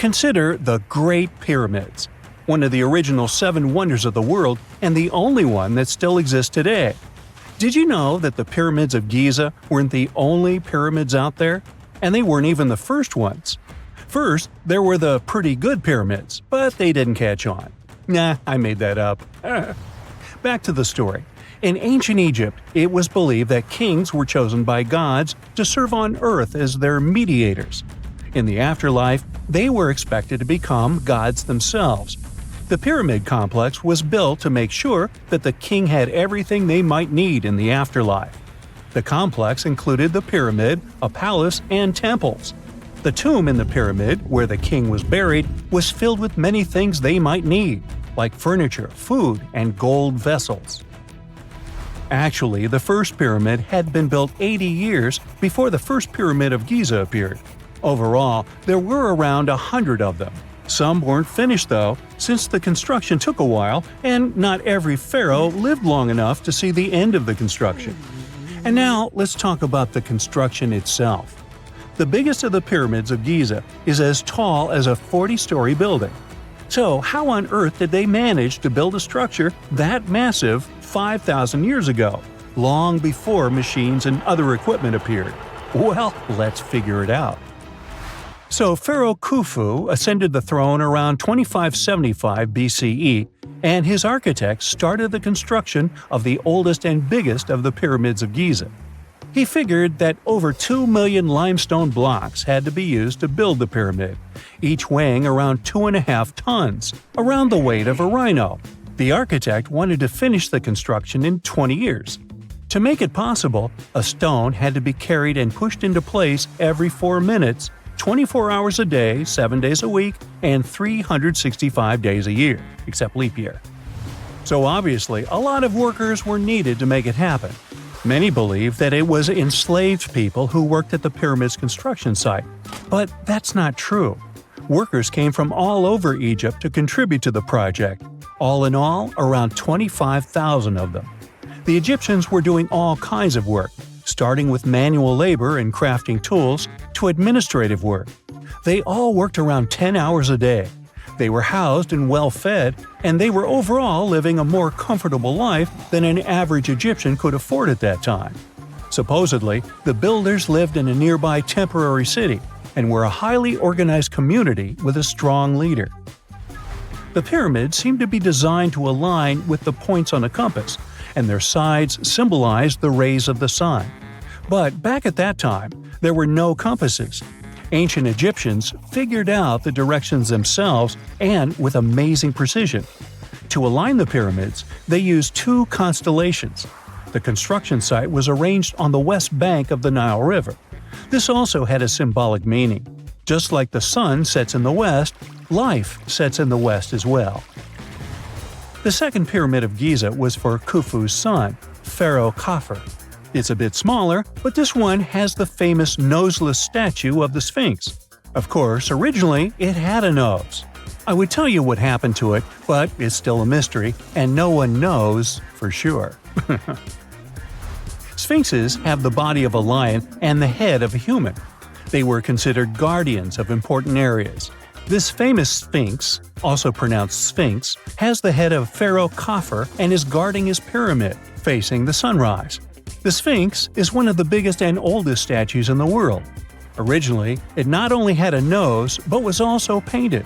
Consider the Great Pyramids, one of the original 7 wonders of the world and the only one that still exists today. Did you know that the pyramids of Giza weren't the only pyramids out there? And they weren't even the first ones. First, there were the pretty good pyramids, but they didn't catch on. Nah, I made that up. Back to the story. In ancient Egypt, it was believed that kings were chosen by gods to serve on earth as their mediators. In the afterlife, they were expected to become gods themselves. The pyramid complex was built to make sure that the king had everything they might need in the afterlife. The complex included the pyramid, a palace, and temples. The tomb in the pyramid, where the king was buried, was filled with many things they might need, like furniture, food, and gold vessels. Actually, the first pyramid had been built 80 years before the first pyramid of Giza appeared. Overall, there were around 100 of them. Some weren't finished though, since the construction took a while and not every pharaoh lived long enough to see the end of the construction. And now let's talk about the construction itself. The biggest of the pyramids of Giza is as tall as a 40-story building. So how on earth did they manage to build a structure that massive 5,000 years ago, long before machines and other equipment appeared? Well, let's figure it out. So Pharaoh Khufu ascended the throne around 2575 BCE, and his architects started the construction of the oldest and biggest of the pyramids of Giza. He figured that over 2 million limestone blocks had to be used to build the pyramid, each weighing around 2.5 tons, around the weight of a rhino. The architect wanted to finish the construction in 20 years. To make it possible, a stone had to be carried and pushed into place every 4 minutes, 24 hours a day, 7 days a week, and 365 days a year, except leap year. So obviously, a lot of workers were needed to make it happen. Many believe that it was enslaved people who worked at the pyramid's construction site, but that's not true. Workers came from all over Egypt to contribute to the project. All in all, around 25,000 of them. The Egyptians were doing all kinds of work, starting with manual labor and crafting tools to administrative work. They all worked around 10 hours a day. They were housed and well fed, and they were overall living a more comfortable life than an average Egyptian could afford at that time. Supposedly, the builders lived in a nearby temporary city and were a highly organized community with a strong leader. The pyramids seemed to be designed to align with the points on a compass, and their sides symbolized the rays of the sun. But back at that time, there were no compasses. Ancient Egyptians figured out the directions themselves and with amazing precision. To align the pyramids, they used 2 constellations. The construction site was arranged on the west bank of the Nile River. This also had a symbolic meaning. Just like the sun sets in the west, life sets in the west as well. The second pyramid of Giza was for Khufu's son, Pharaoh Khafre. It's a bit smaller, but this one has the famous noseless statue of the Sphinx. Of course, originally it had a nose. I would tell you what happened to it, but it's still a mystery, and no one knows for sure. Sphinxes have the body of a lion and the head of a human. They were considered guardians of important areas. This famous Sphinx, also pronounced Sphinx, has the head of Pharaoh Khafre and is guarding his pyramid, facing the sunrise. The Sphinx is one of the biggest and oldest statues in the world. Originally, it not only had a nose, but was also painted.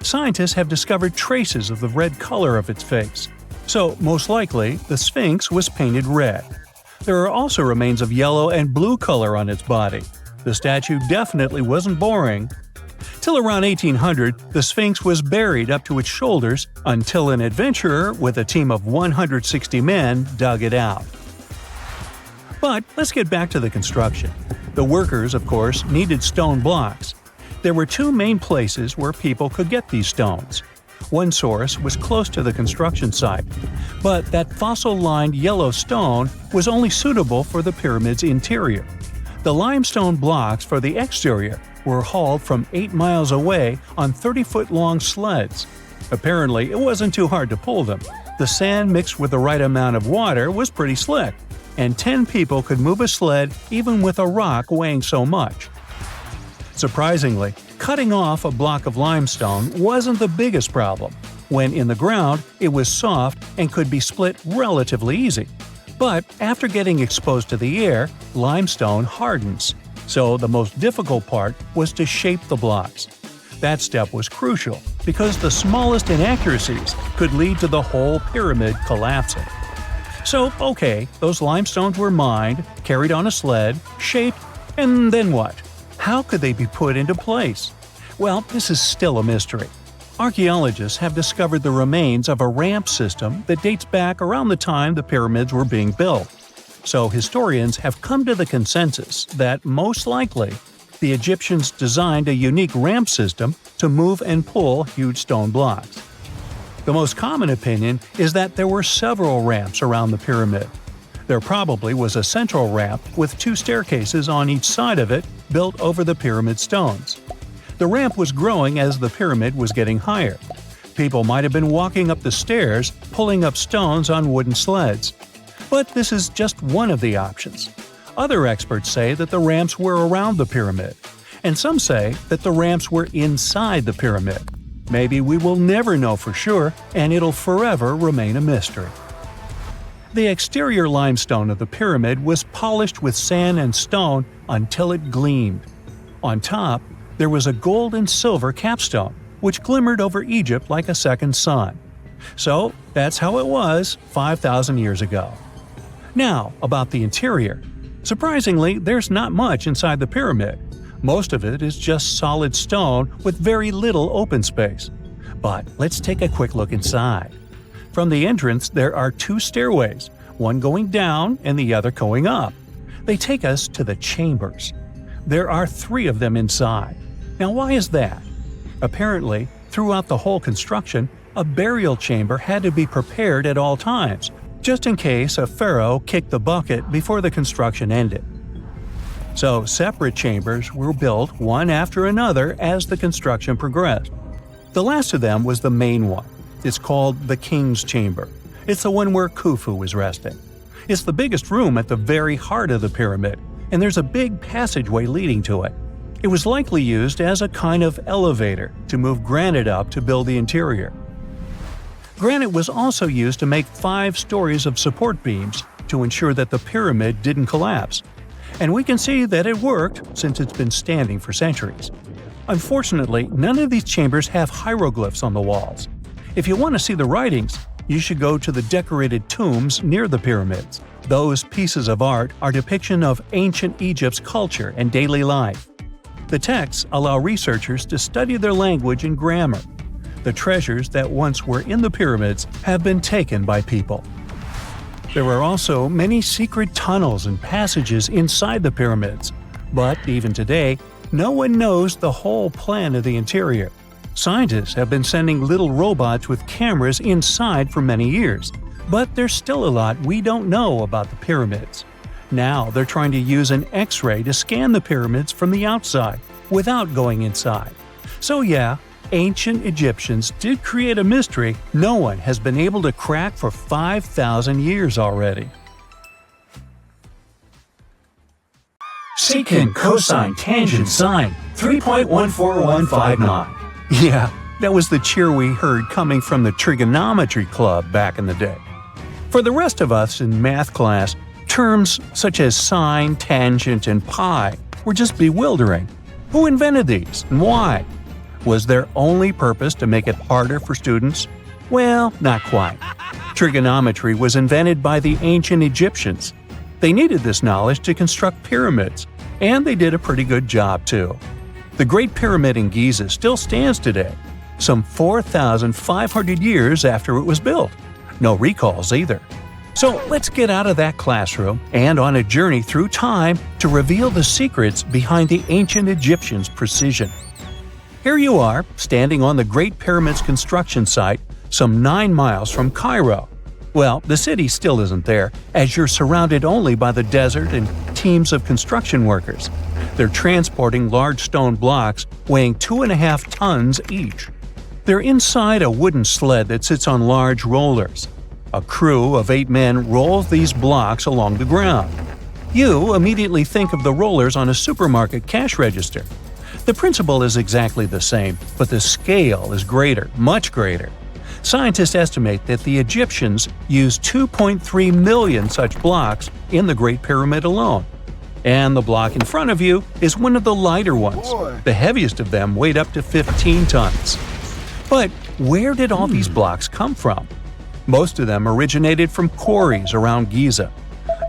Scientists have discovered traces of the red color of its face. So, most likely, the Sphinx was painted red. There are also remains of yellow and blue color on its body. The statue definitely wasn't boring. Till around 1800, the Sphinx was buried up to its shoulders until an adventurer with a team of 160 men dug it out. But let's get back to the construction. The workers, of course, needed stone blocks. There were 2 main places where people could get these stones. One source was close to the construction site, but that fossil-lined yellow stone was only suitable for the pyramid's interior. The limestone blocks for the exterior were hauled from 8 miles away on 30-foot-long sleds. Apparently, it wasn't too hard to pull them. The sand mixed with the right amount of water was pretty slick, and 10 people could move a sled even with a rock weighing so much. Surprisingly, cutting off a block of limestone wasn't the biggest problem. When in the ground, it was soft and could be split relatively easy. But after getting exposed to the air, limestone hardens. So the most difficult part was to shape the blocks. That step was crucial because the smallest inaccuracies could lead to the whole pyramid collapsing. So, okay, those limestones were mined, carried on a sled, shaped, and then what? How could they be put into place? Well, this is still a mystery. Archaeologists have discovered the remains of a ramp system that dates back around the time the pyramids were being built. So historians have come to the consensus that, most likely, the Egyptians designed a unique ramp system to move and pull huge stone blocks. The most common opinion is that there were several ramps around the pyramid. There probably was a central ramp with 2 staircases on each side of it built over the pyramid stones. The ramp was growing as the pyramid was getting higher. People might have been walking up the stairs, pulling up stones on wooden sleds. But this is just one of the options. Other experts say that the ramps were around the pyramid, and some say that the ramps were inside the pyramid. Maybe we will never know for sure, and it'll forever remain a mystery. The exterior limestone of the pyramid was polished with sand and stone until it gleamed. On top, there was a gold and silver capstone, which glimmered over Egypt like a second sun. So that's how it was 5,000 years ago. Now, about the interior. Surprisingly, there's not much inside the pyramid. Most of it is just solid stone with very little open space. But let's take a quick look inside. From the entrance, there are 2 stairways, one going down and the other going up. They take us to the chambers. There are 3 of them inside. Now, why is that? Apparently, throughout the whole construction, a burial chamber had to be prepared at all times, just in case a pharaoh kicked the bucket before the construction ended. So, separate chambers were built one after another as the construction progressed. The last of them was the main one. It's called the King's Chamber. It's the one where Khufu was resting. It's the biggest room at the very heart of the pyramid, and there's a big passageway leading to it. It was likely used as a kind of elevator to move granite up to build the interior. Granite was also used to make 5 stories of support beams to ensure that the pyramid didn't collapse. And we can see that it worked since it's been standing for centuries. Unfortunately, none of these chambers have hieroglyphs on the walls. If you want to see the writings, you should go to the decorated tombs near the pyramids. Those pieces of art are depiction of ancient Egypt's culture and daily life. The texts allow researchers to study their language and grammar. The treasures that once were in the pyramids have been taken by people. There are also many secret tunnels and passages inside the pyramids, but even today, no one knows the whole plan of the interior. Scientists have been sending little robots with cameras inside for many years, but there's still a lot we don't know about the pyramids. Now they're trying to use an X-ray to scan the pyramids from the outside, without going inside. So yeah, ancient Egyptians did create a mystery no one has been able to crack for 5,000 years already. Secant, cosine, tangent, sine, 3.14159. Yeah, that was the cheer we heard coming from the trigonometry club back in the day. For the rest of us in math class, terms such as sine, tangent, and pi were just bewildering. Who invented these and why? Was their only purpose to make it harder for students? Well, not quite. Trigonometry was invented by the ancient Egyptians. They needed this knowledge to construct pyramids, and they did a pretty good job too. The Great Pyramid in Giza still stands today, some 4,500 years after it was built. No recalls either. So let's get out of that classroom and on a journey through time to reveal the secrets behind the ancient Egyptians' precision. Here you are, standing on the Great Pyramid's construction site, some 9 miles from Cairo. Well, the city still isn't there, as you're surrounded only by the desert and teams of construction workers. They're transporting large stone blocks weighing 2.5 tons each. They're inside a wooden sled that sits on large rollers. A crew of 8 men rolls these blocks along the ground. You immediately think of the rollers on a supermarket cash register. The principle is exactly the same, but the scale is greater, much greater. Scientists estimate that the Egyptians used 2.3 million such blocks in the Great Pyramid alone. And the block in front of you is one of the lighter ones. The heaviest of them weighed up to 15 tons. But where did all these blocks come from? Most of them originated from quarries around Giza.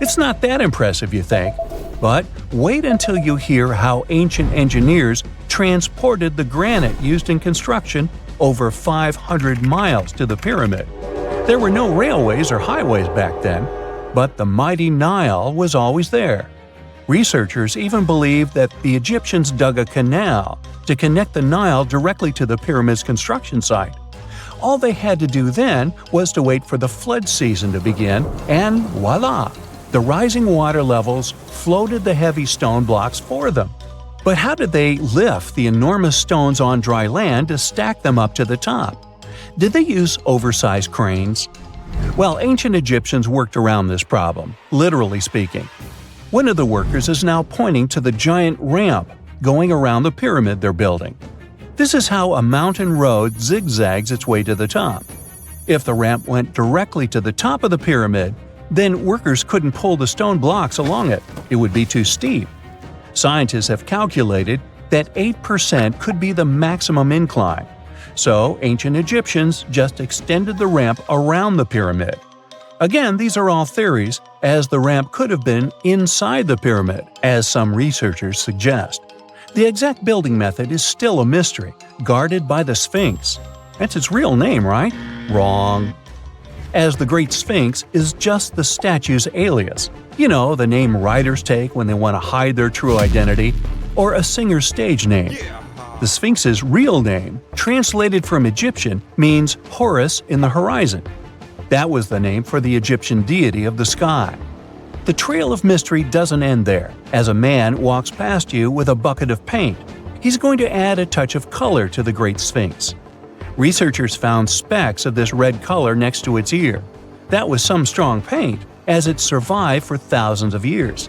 It's not that impressive, you think? But wait until you hear how ancient engineers transported the granite used in construction over 500 miles to the pyramid. There were no railways or highways back then, but the mighty Nile was always there. Researchers even believe that the Egyptians dug a canal to connect the Nile directly to the pyramid's construction site. All they had to do then was to wait for the flood season to begin, and voila! The rising water levels floated the heavy stone blocks for them. But how did they lift the enormous stones on dry land to stack them up to the top? Did they use oversized cranes? Well, ancient Egyptians worked around this problem, literally speaking. One of the workers is now pointing to the giant ramp going around the pyramid they're building. This is how a mountain road zigzags its way to the top. If the ramp went directly to the top of the pyramid, then workers couldn't pull the stone blocks along it. It would be too steep. Scientists have calculated that 8% could be the maximum incline. So ancient Egyptians just extended the ramp around the pyramid. Again, these are all theories, as the ramp could have been inside the pyramid, as some researchers suggest. The exact building method is still a mystery, guarded by the Sphinx. That's its real name, right? Wrong. As the Great Sphinx is just the statue's alias. You know, the name writers take when they want to hide their true identity, or a singer's stage name. The Sphinx's real name, translated from Egyptian, means Horus in the horizon. That was the name for the Egyptian deity of the sky. The trail of mystery doesn't end there. As a man walks past you with a bucket of paint, he's going to add a touch of color to the Great Sphinx. Researchers found specks of this red color next to its ear. That was some strong paint, as it survived for thousands of years.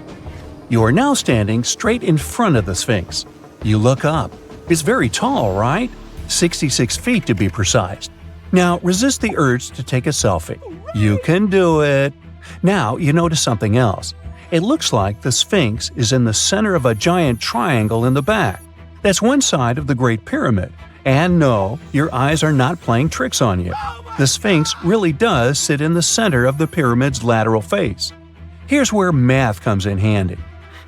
You are now standing straight in front of the Sphinx. You look up. It's very tall, right? 66 feet to be precise. Now resist the urge to take a selfie. You can do it. Now you notice something else. It looks like the Sphinx is in the center of a giant triangle in the back. That's one side of the Great Pyramid. And no, your eyes are not playing tricks on you. The Sphinx really does sit in the center of the pyramid's lateral face. Here's where math comes in handy.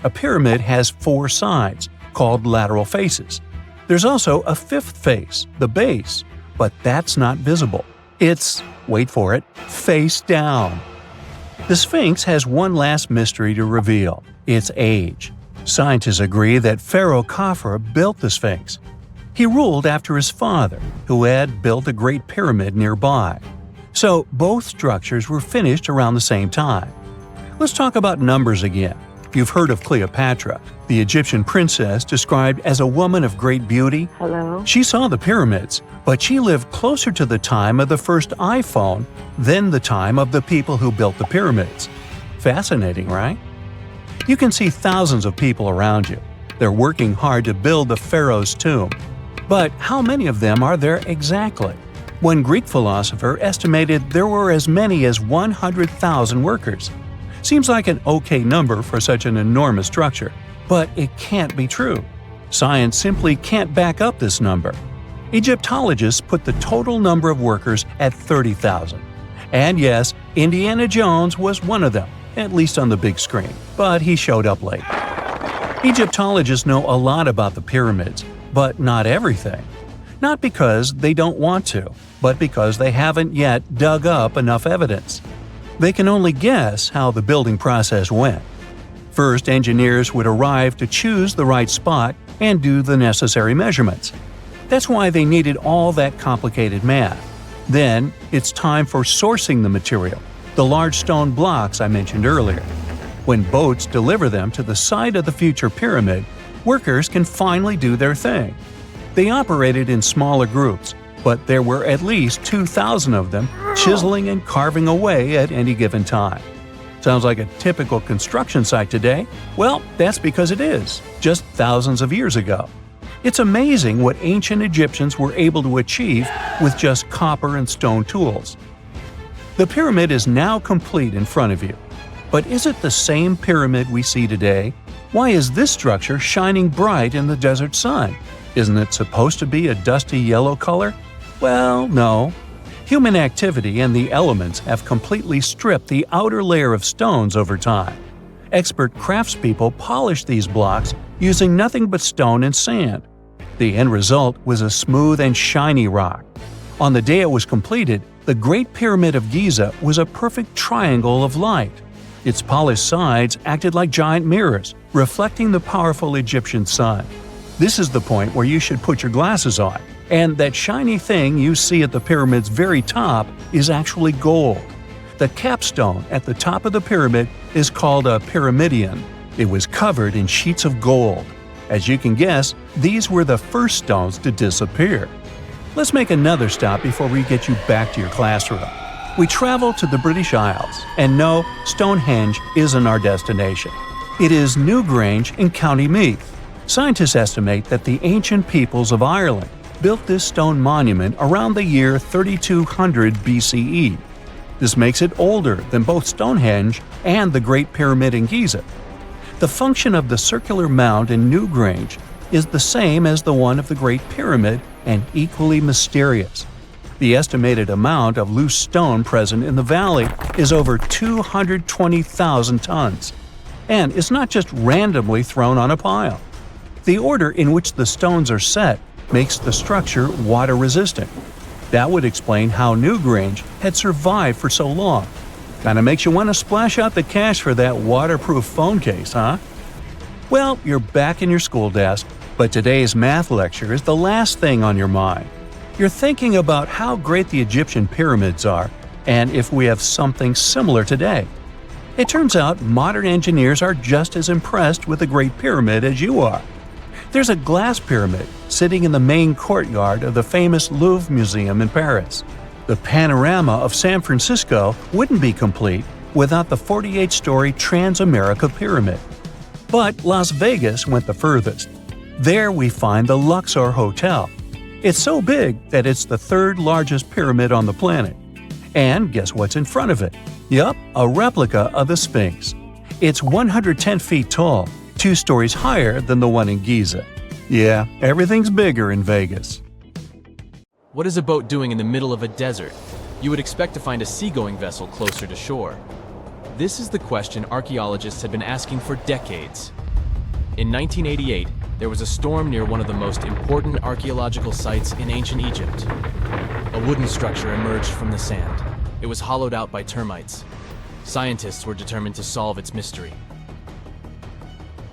A pyramid has 4 sides, called lateral faces. There's also a 5th face, the base, but that's not visible. It's, wait for it, face down. The Sphinx has one last mystery to reveal: its age. Scientists agree that Pharaoh Khafre built the Sphinx. He ruled after his father, who had built a great pyramid nearby. So both structures were finished around the same time. Let's talk about numbers again. You've heard of Cleopatra, the Egyptian princess described as a woman of great beauty. Hello? She saw the pyramids, but she lived closer to the time of the first iPhone than the time of the people who built the pyramids. Fascinating, right? You can see thousands of people around you. They're working hard to build the pharaoh's tomb. But how many of them are there exactly? One Greek philosopher estimated there were as many as 100,000 workers. Seems like an okay number for such an enormous structure, but it can't be true. Science simply can't back up this number. Egyptologists put the total number of workers at 30,000. And yes, Indiana Jones was one of them, at least on the big screen, but he showed up late. Egyptologists know a lot about the pyramids, but not everything. Not because they don't want to, but because they haven't yet dug up enough evidence. They can only guess how the building process went. First, engineers would arrive to choose the right spot and do the necessary measurements. That's why they needed all that complicated math. Then, it's time for sourcing the material, the large stone blocks I mentioned earlier. When boats deliver them to the site of the future pyramid, workers can finally do their thing. They operated in smaller groups, but there were at least 2,000 of them chiseling and carving away at any given time. Sounds like a typical construction site today? Well, that's because it is, just thousands of years ago. It's amazing what ancient Egyptians were able to achieve with just copper and stone tools. The pyramid is now complete in front of you. But is it the same pyramid we see today? Why is this structure shining bright in the desert sun? Isn't it supposed to be a dusty yellow color? Well, no. Human activity and the elements have completely stripped the outer layer of stones over time. Expert craftspeople polished these blocks using nothing but stone and sand. The end result was a smooth and shiny rock. On the day it was completed, the Great Pyramid of Giza was a perfect triangle of light. Its polished sides acted like giant mirrors, reflecting the powerful Egyptian sun. This is the point where you should put your glasses on, and that shiny thing you see at the pyramid's very top is actually gold. The capstone at the top of the pyramid is called a pyramidion. It was covered in sheets of gold. As you can guess, these were the first stones to disappear. Let's make another stop before we get you back to your classroom. We travel to the British Isles, and no, Stonehenge isn't our destination. It is Newgrange in County Meath. Scientists estimate that the ancient peoples of Ireland built this stone monument around the year 3200 BCE. This makes it older than both Stonehenge and the Great Pyramid in Giza. The function of the circular mound in Newgrange is the same as the one of the Great Pyramid and equally mysterious. The estimated amount of loose stone present in the valley is over 220,000 tons. And it's not just randomly thrown on a pile. The order in which the stones are set makes the structure water-resistant. That would explain how Newgrange had survived for so long. Kinda makes you want to splash out the cash for that waterproof phone case, huh? Well, you're back in your school desk, but today's math lecture is the last thing on your mind. You're thinking about how great the Egyptian pyramids are, and if we have something similar today. It turns out modern engineers are just as impressed with the Great Pyramid as you are. There's a glass pyramid sitting in the main courtyard of the famous Louvre Museum in Paris. The panorama of San Francisco wouldn't be complete without the 48-story Trans-America Pyramid. But Las Vegas went the furthest. There we find the Luxor Hotel. It's so big that it's the third largest pyramid on the planet. And guess what's in front of it? Yup, a replica of the Sphinx. It's 110 feet tall, 2 stories higher than the one in Giza. Yeah, everything's bigger in Vegas. What is a boat doing in the middle of a desert? You would expect to find a seagoing vessel closer to shore. This is the question archaeologists have been asking for decades. In 1988, there was a storm near one of the most important archaeological sites in ancient Egypt. A wooden structure emerged from the sand. It was hollowed out by termites. Scientists were determined to solve its mystery.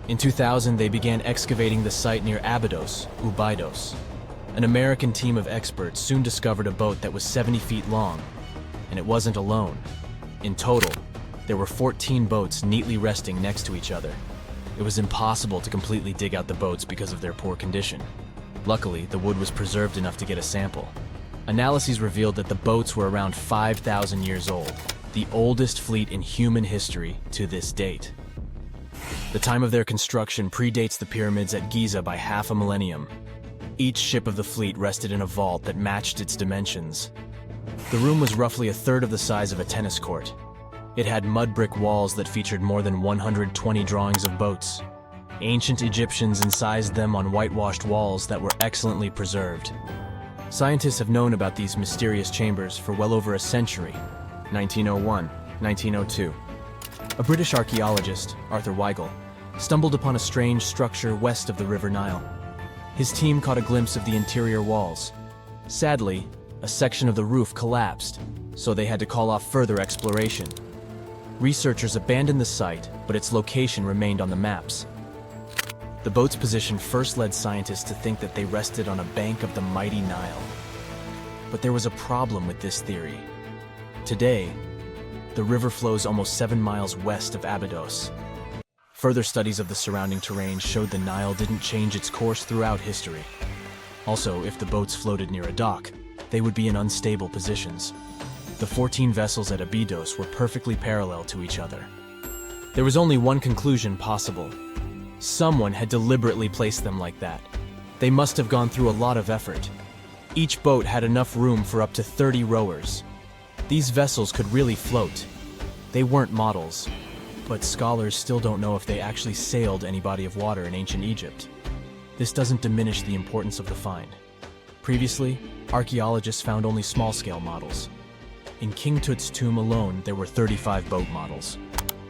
In 2000, they began excavating the site near Abydos, Abydos. An American team of experts soon discovered a boat that was 70 feet long, and it wasn't alone. In total, there were 14 boats neatly resting next to each other. It was impossible to completely dig out the boats because of their poor condition. Luckily, the wood was preserved enough to get a sample. Analyses revealed that the boats were around 5,000 years old, the oldest fleet in human history to this date. The time of their construction predates the pyramids at Giza by half a millennium. Each ship of the fleet rested in a vault that matched its dimensions. The room was roughly a third of the size of a tennis court. It had mud brick walls that featured more than 120 drawings of boats. Ancient Egyptians incised them on whitewashed walls that were excellently preserved. Scientists have known about these mysterious chambers for well over a century. 1901, 1902. A British archaeologist, Arthur Weigel, stumbled upon a strange structure west of the River Nile. His team caught a glimpse of the interior walls. Sadly, a section of the roof collapsed, so they had to call off further exploration. Researchers abandoned the site, but its location remained on the maps. The boat's position first led scientists to think that they rested on a bank of the mighty Nile. But there was a problem with this theory. Today, the river flows almost 7 miles west of Abydos. Further studies of the surrounding terrain showed the Nile didn't change its course throughout history. Also, if the boats floated near a dock, they would be in unstable positions. The 14 vessels at Abydos were perfectly parallel to each other. There was only one conclusion possible. Someone had deliberately placed them like that. They must have gone through a lot of effort. Each boat had enough room for up to 30 rowers. These vessels could really float. They weren't models, but scholars still don't know if they actually sailed any body of water in ancient Egypt. This doesn't diminish the importance of the find. Previously, archaeologists found only small-scale models. In King Tut's tomb alone, there were 35 boat models.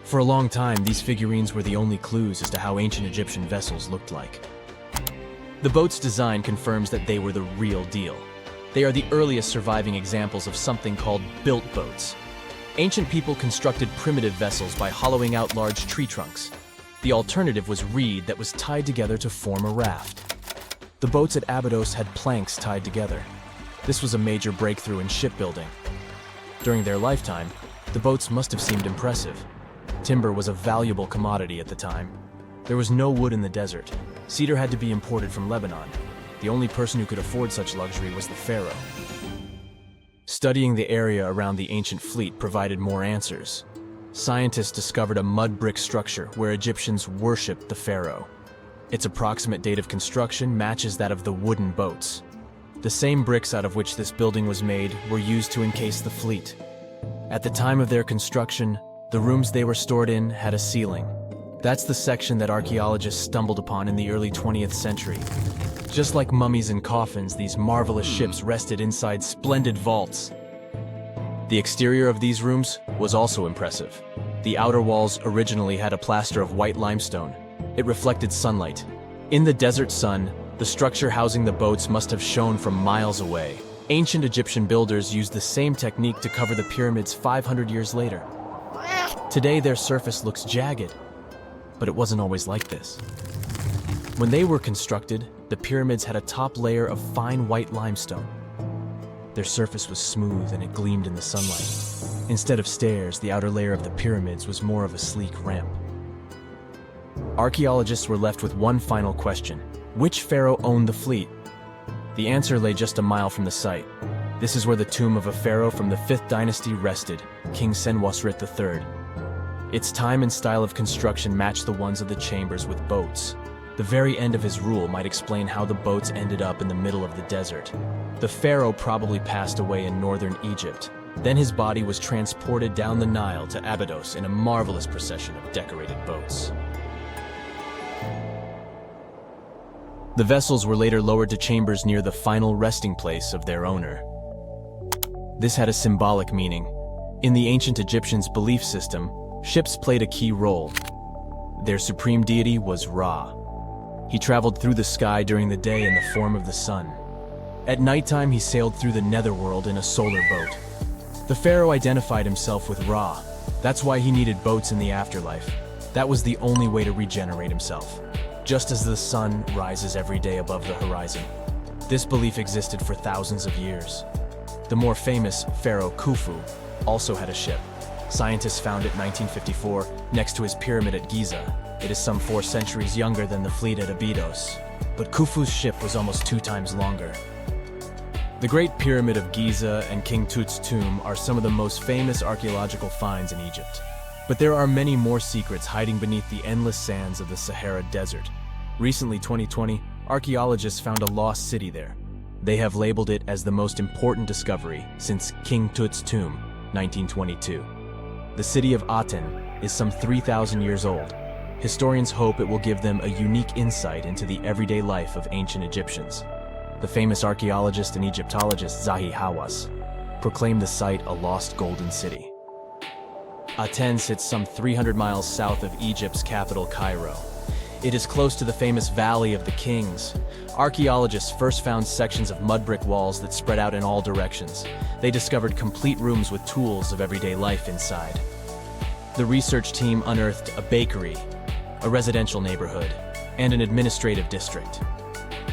For a long time, these figurines were the only clues as to how ancient Egyptian vessels looked like. The boat's design confirms that they were the real deal. They are the earliest surviving examples of something called built boats. Ancient people constructed primitive vessels by hollowing out large tree trunks. The alternative was reed that was tied together to form a raft. The boats at Abydos had planks tied together. This was a major breakthrough in shipbuilding. During their lifetime, the boats must have seemed impressive. Timber was a valuable commodity at the time. There was no wood in the desert. Cedar had to be imported from Lebanon. The only person who could afford such luxury was the pharaoh. Studying the area around the ancient fleet provided more answers. Scientists discovered a mud brick structure where Egyptians worshipped the pharaoh. Its approximate date of construction matches that of the wooden boats. The same bricks out of which this building was made were used to encase the fleet. At the time of their construction, the rooms they were stored in had a ceiling. That's the section that archaeologists stumbled upon in the early 20th century. Just like mummies and coffins, these marvelous ships rested inside splendid vaults. The exterior of these rooms was also impressive. The outer walls originally had a plaster of white limestone. It reflected sunlight. In the desert sun, the structure housing the boats must have shone from miles away. Ancient Egyptian builders used the same technique to cover the pyramids 500 years later. Today, their surface looks jagged, but it wasn't always like this. When they were constructed, the pyramids had a top layer of fine white limestone. Their surface was smooth and it gleamed in the sunlight. Instead of stairs, the outer layer of the pyramids was more of a sleek ramp. Archaeologists were left with one final question. Which pharaoh owned the fleet? The answer lay just a mile from the site. This is where the tomb of a pharaoh from the 5th dynasty rested, King Senwosret III. Its time and style of construction matched the ones of the chambers with boats. The very end of his rule might explain how the boats ended up in the middle of the desert. The pharaoh probably passed away in northern Egypt. Then his body was transported down the Nile to Abydos in a marvelous procession of decorated boats. The vessels were later lowered to chambers near the final resting place of their owner. This had a symbolic meaning. In the ancient Egyptians' belief system, ships played a key role. Their supreme deity was Ra. He traveled through the sky during the day in the form of the sun. At nighttime, he sailed through the netherworld in a solar boat. The pharaoh identified himself with Ra. That's why he needed boats in the afterlife. That was the only way to regenerate himself. Just as the sun rises every day above the horizon. This belief existed for thousands of years. The more famous Pharaoh Khufu also had a ship. Scientists found it in 1954 next to his pyramid at Giza. It is some 4 centuries younger than the fleet at Abydos, but Khufu's ship was almost 2 times longer. The Great Pyramid of Giza and King Tut's tomb are some of the most famous archaeological finds in Egypt. But there are many more secrets hiding beneath the endless sands of the Sahara Desert. Recently, 2020, archaeologists found a lost city there. They have labeled it as the most important discovery since King Tut's tomb, 1922. The city of Aten is some 3,000 years old. Historians hope it will give them a unique insight into the everyday life of ancient Egyptians. The famous archaeologist and Egyptologist Zahi Hawass proclaimed the site a lost golden city. Aten sits some 300 miles south of Egypt's capital, Cairo. It is close to the famous Valley of the Kings. Archaeologists first found sections of mud brick walls that spread out in all directions. They discovered complete rooms with tools of everyday life inside. The research team unearthed a bakery, a residential neighborhood, and an administrative district.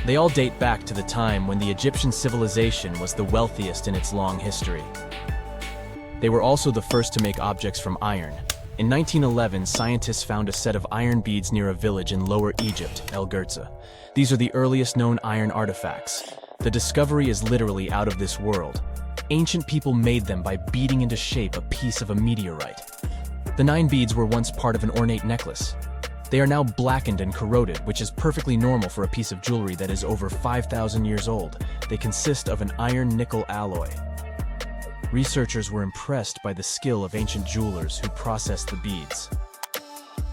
They all date back to the time when the Egyptian civilization was the wealthiest in its long history. They were also the first to make objects from iron. In 1911, scientists found a set of iron beads near a village in Lower Egypt, El Gerza. These are the earliest known iron artifacts. The discovery is literally out of this world. Ancient people made them by beating into shape a piece of a meteorite. The 9 beads were once part of an ornate necklace. They are now blackened and corroded, which is perfectly normal for a piece of jewelry that is over 5,000 years old. They consist of an iron-nickel alloy. Researchers were impressed by the skill of ancient jewelers who processed the beads.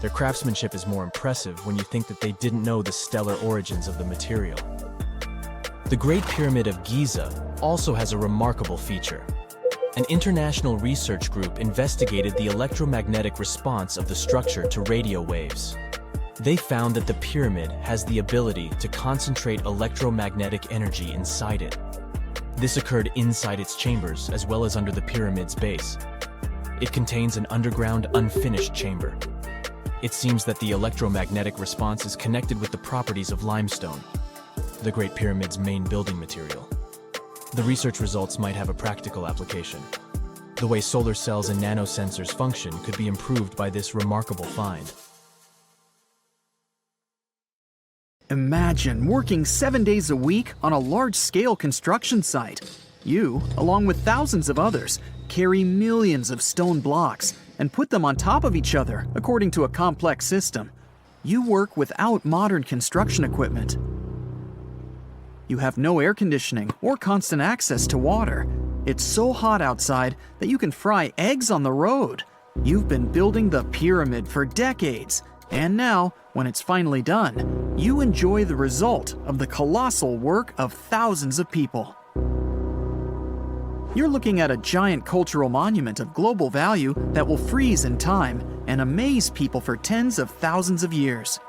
Their craftsmanship is more impressive when you think that they didn't know the stellar origins of the material. The Great Pyramid of Giza also has a remarkable feature. An international research group investigated the electromagnetic response of the structure to radio waves. They found that the pyramid has the ability to concentrate electromagnetic energy inside it. This occurred inside its chambers as well as under the pyramid's base. It contains an underground, unfinished chamber. It seems that the electromagnetic response is connected with the properties of limestone, the Great Pyramid's main building material. The research results might have a practical application. The way solar cells and nanosensors function could be improved by this remarkable find. Imagine working 7 days a week on a large-scale construction site. You, along with thousands of others, carry millions of stone blocks and put them on top of each other according to a complex system. You work without modern construction equipment. You have no air conditioning or constant access to water. It's so hot outside that you can fry eggs on the road. You've been building the pyramid for decades, and now, when it's finally done, you enjoy the result of the colossal work of thousands of people. You're looking at a giant cultural monument of global value that will freeze in time and amaze people for tens of thousands of years.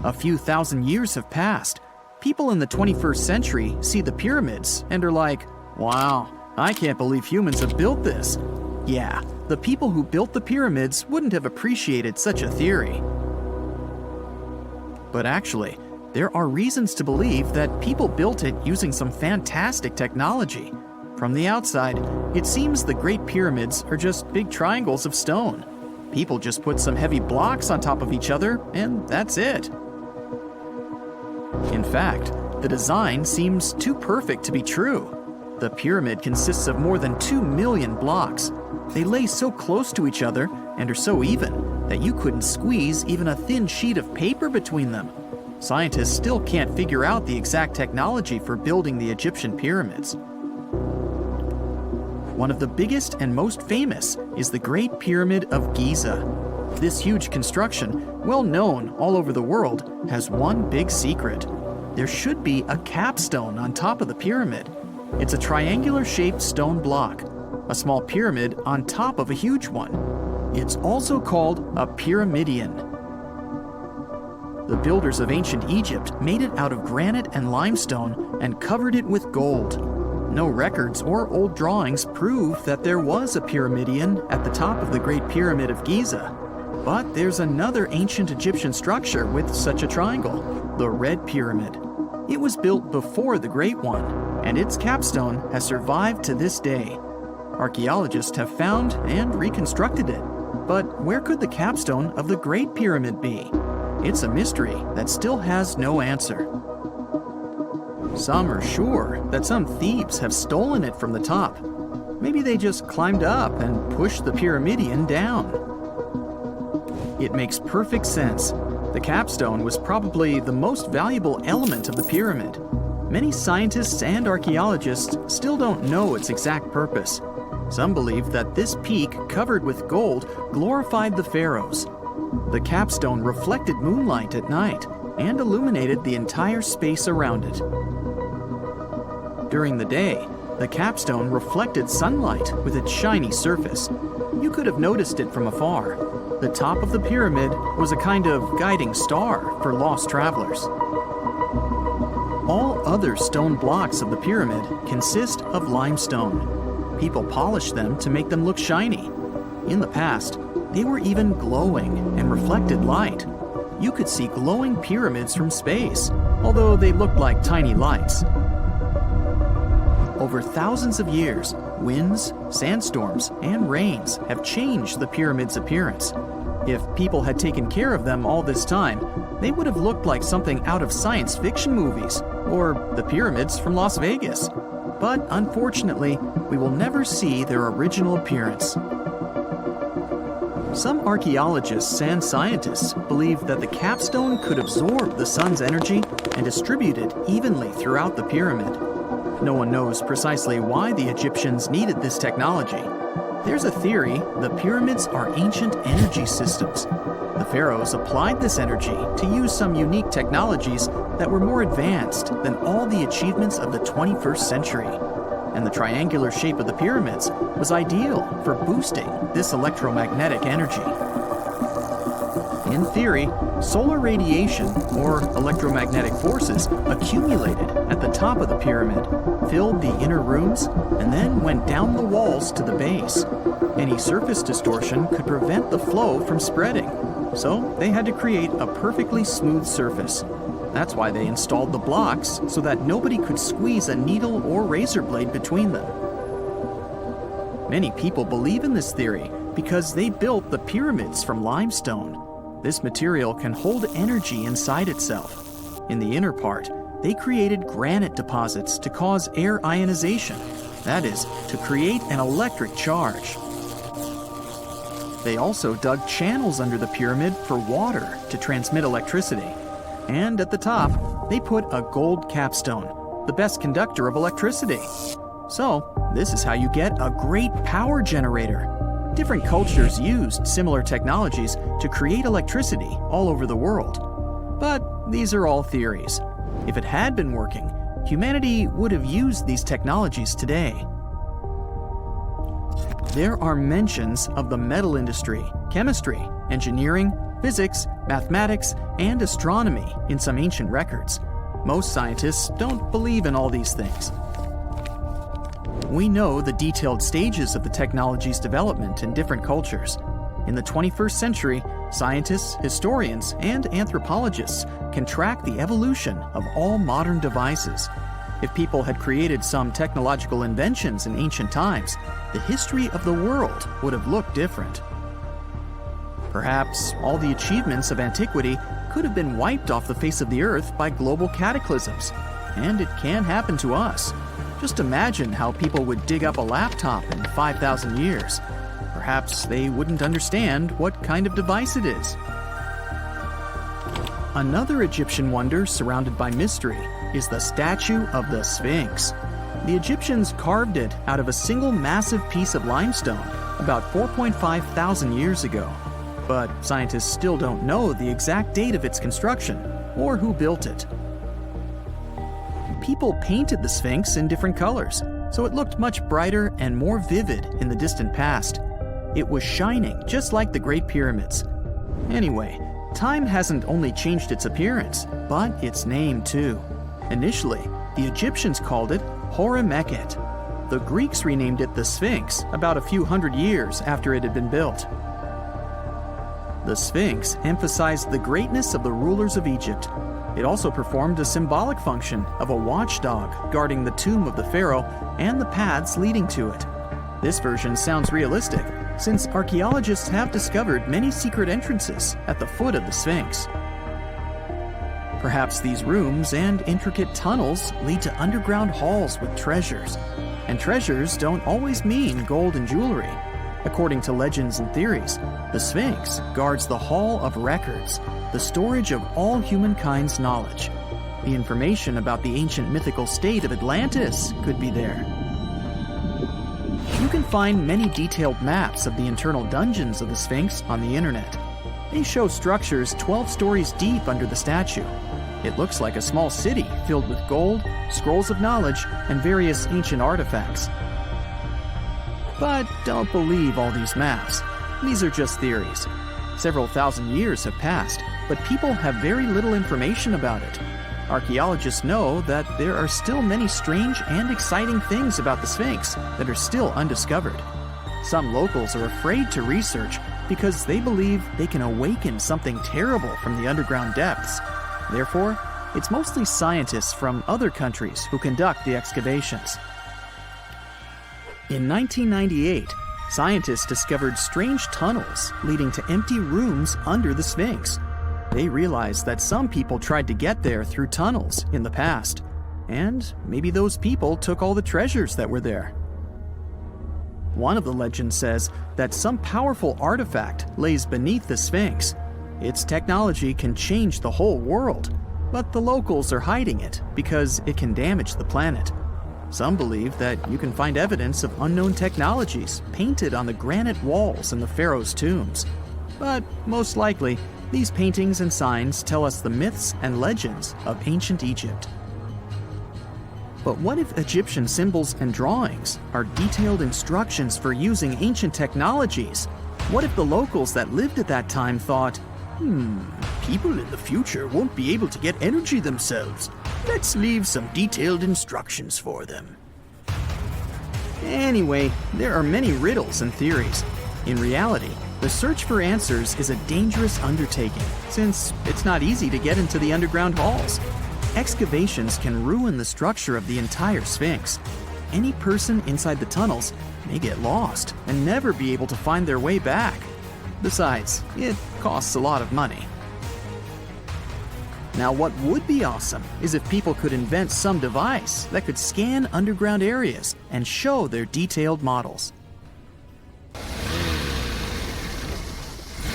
A few thousand years have passed. People in the 21st century see the pyramids and are like, wow, I can't believe humans have built this. Yeah, the people who built the pyramids wouldn't have appreciated such a theory. But actually, there are reasons to believe that people built it using some fantastic technology. From the outside, it seems the Great Pyramids are just big triangles of stone. People just put some heavy blocks on top of each other, and that's it. In fact, the design seems too perfect to be true. The pyramid consists of more than 2 million blocks. They lay so close to each other and are so even that you couldn't squeeze even a thin sheet of paper between them. Scientists still can't figure out the exact technology for building the Egyptian pyramids. One of the biggest and most famous is the Great Pyramid of Giza. This huge construction, well known all over the world, has one big secret. There should be a capstone on top of the pyramid. It's a triangular-shaped stone block, a small pyramid on top of a huge one. It's also called a pyramidion. The builders of ancient Egypt made it out of granite and limestone and covered it with gold. No records or old drawings prove that there was a pyramidion at the top of the Great Pyramid of Giza. But there's another ancient Egyptian structure with such a triangle, the Red Pyramid. It was built before the Great One, and its capstone has survived to this day. Archaeologists have found and reconstructed it. But where could the capstone of the Great Pyramid be? It's a mystery that still has no answer. Some are sure that some thieves have stolen it from the top. Maybe they just climbed up and pushed the pyramidion down. It makes perfect sense. The capstone was probably the most valuable element of the pyramid. Many scientists and archaeologists still don't know its exact purpose. Some believe that this peak covered with gold glorified the pharaohs. The capstone reflected moonlight at night and illuminated the entire space around it. During the day, the capstone reflected sunlight with its shiny surface. You could have noticed it from afar. The top of the pyramid was a kind of guiding star for lost travelers. All other stone blocks of the pyramid consist of limestone. People polished them to make them look shiny. In the past, they were even glowing and reflected light. You could see glowing pyramids from space, although they looked like tiny lights. Over thousands of years, winds, sandstorms, and rains have changed the pyramid's appearance. If people had taken care of them all this time, they would have looked like something out of science fiction movies, or the pyramids from Las Vegas. But unfortunately, we will never see their original appearance. Some archaeologists and scientists believe that the capstone could absorb the sun's energy and distribute it evenly throughout the pyramid. No one knows precisely why the Egyptians needed this technology. There's a theory the pyramids are ancient energy systems. The pharaohs applied this energy to use some unique technologies that were more advanced than all the achievements of the 21st century. And the triangular shape of the pyramids was ideal for boosting this electromagnetic energy. In theory, solar radiation, or electromagnetic forces, accumulated at the top of the pyramid, filled the inner rooms, and then went down the walls to the base. Any surface distortion could prevent the flow from spreading, so they had to create a perfectly smooth surface. That's why they installed the blocks so that nobody could squeeze a needle or razor blade between them. Many people believe in this theory because they built the pyramids from limestone. This material can hold energy inside itself. In the inner part, they created granite deposits to cause air ionization, that is, to create an electric charge. They also dug channels under the pyramid for water to transmit electricity. And at the top, they put a gold capstone, the best conductor of electricity. So, this is how you get a great power generator. Different cultures used similar technologies to create electricity all over the world. But these are all theories. If it had been working, humanity would have used these technologies today. There are mentions of the metal industry, chemistry, engineering, physics, mathematics, and astronomy in some ancient records. Most scientists don't believe in all these things. We know the detailed stages of the technology's development in different cultures. In the 21st century, scientists, historians, and anthropologists can track the evolution of all modern devices. If people had created some technological inventions in ancient times, the history of the world would have looked different. Perhaps all the achievements of antiquity could have been wiped off the face of the earth by global cataclysms, and it can happen to us. Just imagine how people would dig up a laptop in 5,000 years. Perhaps they wouldn't understand what kind of device it is. Another Egyptian wonder surrounded by mystery is the statue of the Sphinx. The Egyptians carved it out of a single massive piece of limestone about 4.5 thousand years ago. But scientists still don't know the exact date of its construction or who built it. People painted the Sphinx in different colors, so it looked much brighter and more vivid in the distant past. It was shining just like the Great Pyramids. Anyway, time hasn't only changed its appearance, but its name too. Initially, the Egyptians called it Hora-Mekhet. The Greeks renamed it the Sphinx about a few hundred years after it had been built. The Sphinx emphasized the greatness of the rulers of Egypt. It also performed a symbolic function of a watchdog guarding the tomb of the pharaoh and the paths leading to it. This version sounds realistic, since archaeologists have discovered many secret entrances at the foot of the Sphinx. Perhaps these rooms and intricate tunnels lead to underground halls with treasures. And treasures don't always mean gold and jewelry. According to legends and theories, the Sphinx guards the Hall of Records, the storage of all humankind's knowledge. The information about the ancient mythical state of Atlantis could be there. You can find many detailed maps of the internal dungeons of the Sphinx on the internet. They show structures 12 stories deep under the statue. It looks like a small city filled with gold, scrolls of knowledge, and various ancient artifacts. But don't believe all these maps. These are just theories. Several thousand years have passed, but people have very little information about it. Archaeologists know that there are still many strange and exciting things about the Sphinx that are still undiscovered. Some locals are afraid to research because they believe they can awaken something terrible from the underground depths. Therefore, it's mostly scientists from other countries who conduct the excavations. In 1998, scientists discovered strange tunnels leading to empty rooms under the Sphinx. They realized that some people tried to get there through tunnels in the past, and maybe those people took all the treasures that were there. One of the legends says that some powerful artifact lays beneath the Sphinx. Its technology can change the whole world, but the locals are hiding it because it can damage the planet. Some believe that you can find evidence of unknown technologies painted on the granite walls in the pharaoh's tombs. But most likely, these paintings and signs tell us the myths and legends of ancient Egypt. But what if Egyptian symbols and drawings are detailed instructions for using ancient technologies? What if the locals that lived at that time thought, people in the future won't be able to get energy themselves. Let's leave some detailed instructions for them. Anyway, there are many riddles and theories. In reality, the search for answers is a dangerous undertaking, since it's not easy to get into the underground halls. Excavations can ruin the structure of the entire Sphinx. Any person inside the tunnels may get lost and never be able to find their way back. Besides, it costs a lot of money. Now, what would be awesome is if people could invent some device that could scan underground areas and show their detailed models.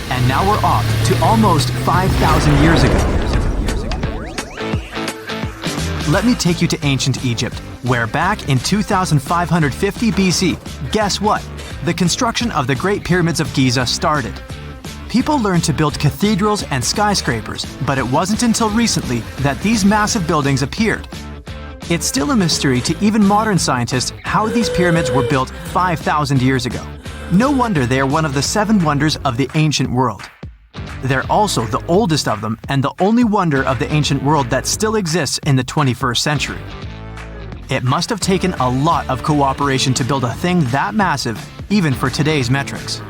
And now we're off to almost 5,000 years ago. Let me take you to ancient Egypt, where back in 2550 BC, guess what? The construction of the Great Pyramids of Giza started. People learned to build cathedrals and skyscrapers, but it wasn't until recently that these massive buildings appeared. It's still a mystery to even modern scientists how these pyramids were built 5,000 years ago. No wonder they are one of the 7 wonders of the ancient world. They're also the oldest of them and the only wonder of the ancient world that still exists in the 21st century. It must have taken a lot of cooperation to build a thing that massive, even for today's metrics.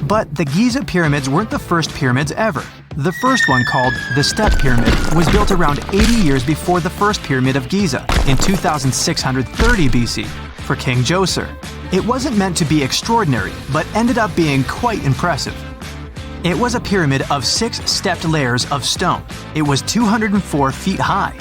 But the Giza pyramids weren't the first pyramids ever. The first one, called the Step Pyramid, was built around 80 years before the first Pyramid of Giza in 2630 BC for King Djoser. It wasn't meant to be extraordinary, but ended up being quite impressive. It was a pyramid of 6 stepped layers of stone. It was 204 feet high,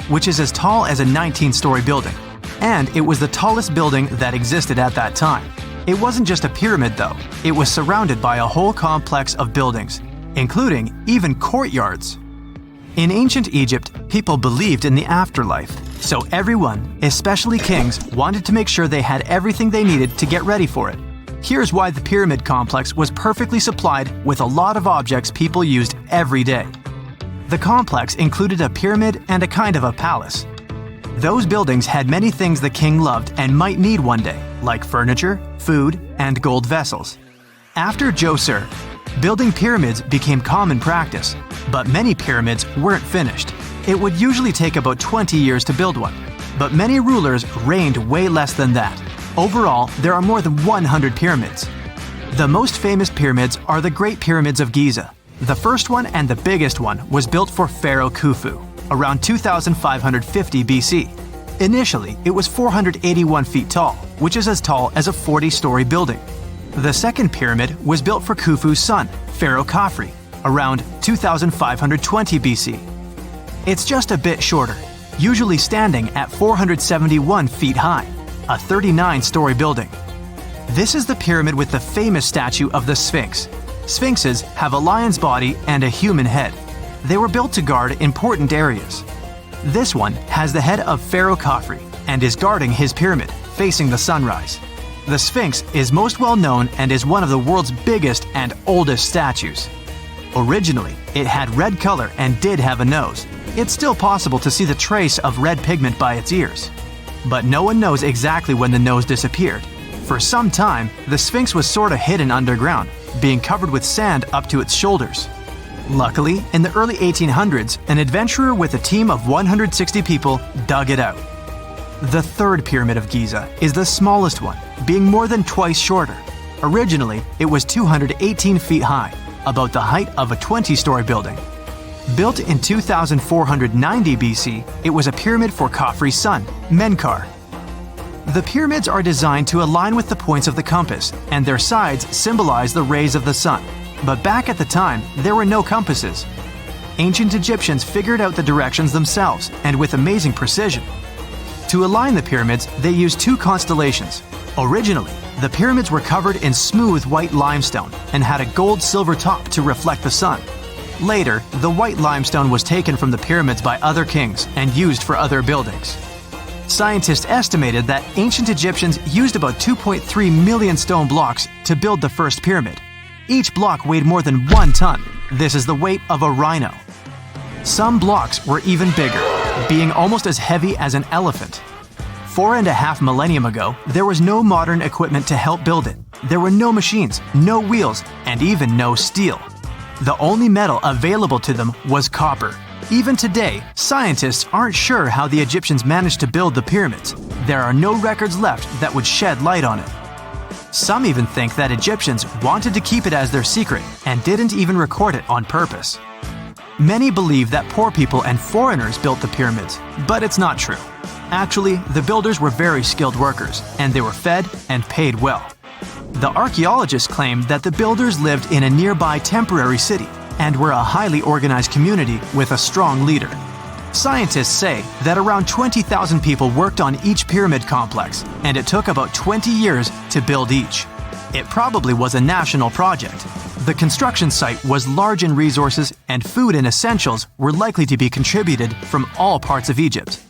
which is as tall as a 19-story building. And it was the tallest building that existed at that time. It wasn't just a pyramid though, it was surrounded by a whole complex of buildings, including even courtyards. In ancient Egypt, people believed in the afterlife, so everyone, especially kings, wanted to make sure they had everything they needed to get ready for it. Here's why the pyramid complex was perfectly supplied with a lot of objects people used every day. The complex included a pyramid and a kind of a palace. Those buildings had many things the king loved and might need one day, like furniture, food, and gold vessels. After Djoser, building pyramids became common practice, but many pyramids weren't finished. It would usually take about 20 years to build one, but many rulers reigned way less than that. Overall, there are more than 100 pyramids. The most famous pyramids are the Great Pyramids of Giza. The first one and the biggest one was built for Pharaoh Khufu, around 2550 BC. Initially, it was 481 feet tall, which is as tall as a 40-story building. The second pyramid was built for Khufu's son, Pharaoh Khafre, around 2520 BC. It's just a bit shorter, usually standing at 471 feet high, a 39-story building. This is the pyramid with the famous statue of the Sphinx. Sphinxes have a lion's body and a human head. They were built to guard important areas. This one has the head of Pharaoh Khafre and is guarding his pyramid, facing the sunrise. The Sphinx is most well known and is one of the world's biggest and oldest statues. Originally, it had red color and did have a nose. It's still possible to see the trace of red pigment by its ears. But no one knows exactly when the nose disappeared. For some time, the Sphinx was sort of hidden underground, being covered with sand up to its shoulders. Luckily, in the early 1800s, an adventurer with a team of 160 people dug it out. The third Pyramid of Giza is the smallest one, being more than twice shorter. Originally, it was 218 feet high, about the height of a 20-story building. Built in 2490 BC, it was a pyramid for Khafre's son, Menkaure. The pyramids are designed to align with the points of the compass, and their sides symbolize the rays of the sun. But back at the time, there were no compasses. Ancient Egyptians figured out the directions themselves, and with amazing precision. To align the pyramids, they used 2 constellations, Originally, the pyramids were covered in smooth white limestone and had a gold-silver top to reflect the sun. Later, the white limestone was taken from the pyramids by other kings and used for other buildings. Scientists estimated that ancient Egyptians used about 2.3 million stone blocks to build the first pyramid. Each block weighed more than 1 ton. This is the weight of a rhino. Some blocks were even bigger, being almost as heavy as an elephant. 4.5 millennia ago, there was no modern equipment to help build it. There were no machines, no wheels, and even no steel. The only metal available to them was copper. Even today, scientists aren't sure how the Egyptians managed to build the pyramids. There are no records left that would shed light on it. Some even think that Egyptians wanted to keep it as their secret and didn't even record it on purpose. Many believe that poor people and foreigners built the pyramids, but it's not true. Actually, the builders were very skilled workers, and they were fed and paid well. The archaeologists claim that the builders lived in a nearby temporary city and were a highly organized community with a strong leader. Scientists say that around 20,000 people worked on each pyramid complex, and it took about 20 years to build each. It probably was a national project. The construction site was large in resources, and food and essentials were likely to be contributed from all parts of Egypt.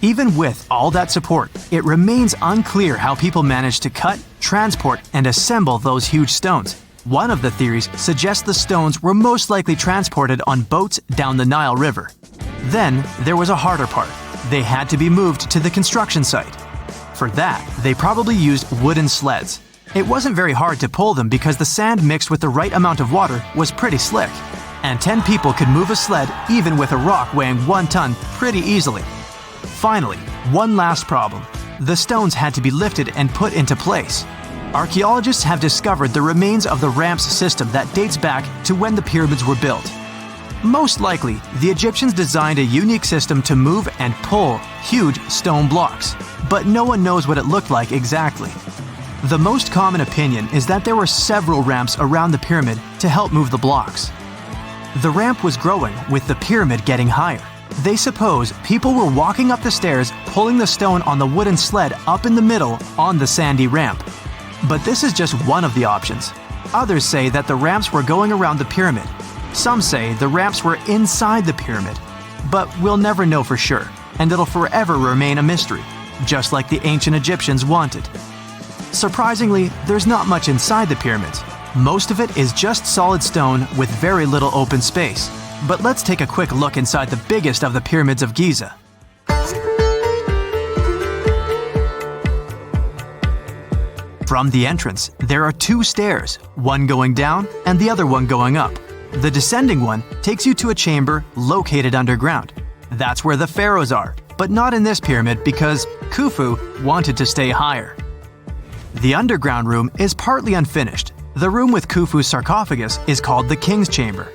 Even with all that support, it remains unclear how people managed to cut, transport, and assemble those huge stones. One of the theories suggests the stones were most likely transported on boats down the Nile River. Then, there was a harder part. They had to be moved to the construction site. For that, they probably used wooden sleds. It wasn't very hard to pull them because the sand mixed with the right amount of water was pretty slick. And 10 people could move a sled even with a rock weighing 1 ton pretty easily. Finally, one last problem. The stones had to be lifted and put into place. Archaeologists have discovered the remains of the ramps system that dates back to when the pyramids were built. Most likely, the Egyptians designed a unique system to move and pull huge stone blocks, but no one knows what it looked like exactly. The most common opinion is that there were several ramps around the pyramid to help move the blocks. The ramp was growing with the pyramid getting higher. They suppose people were walking up the stairs, pulling the stone on the wooden sled up in the middle on the sandy ramp. But this is just one of the options. Others say that the ramps were going around the pyramid. Some say the ramps were inside the pyramid. But we'll never know for sure, and it'll forever remain a mystery, just like the ancient Egyptians wanted. Surprisingly, there's not much inside the pyramids. Most of it is just solid stone with very little open space. But let's take a quick look inside the biggest of the pyramids of Giza. From the entrance, there are 2 stairs, one going down and the other one going up. The descending one takes you to a chamber located underground. That's where the pharaohs are, but not in this pyramid because Khufu wanted to stay higher. The underground room is partly unfinished. The room with Khufu's sarcophagus is called the King's Chamber.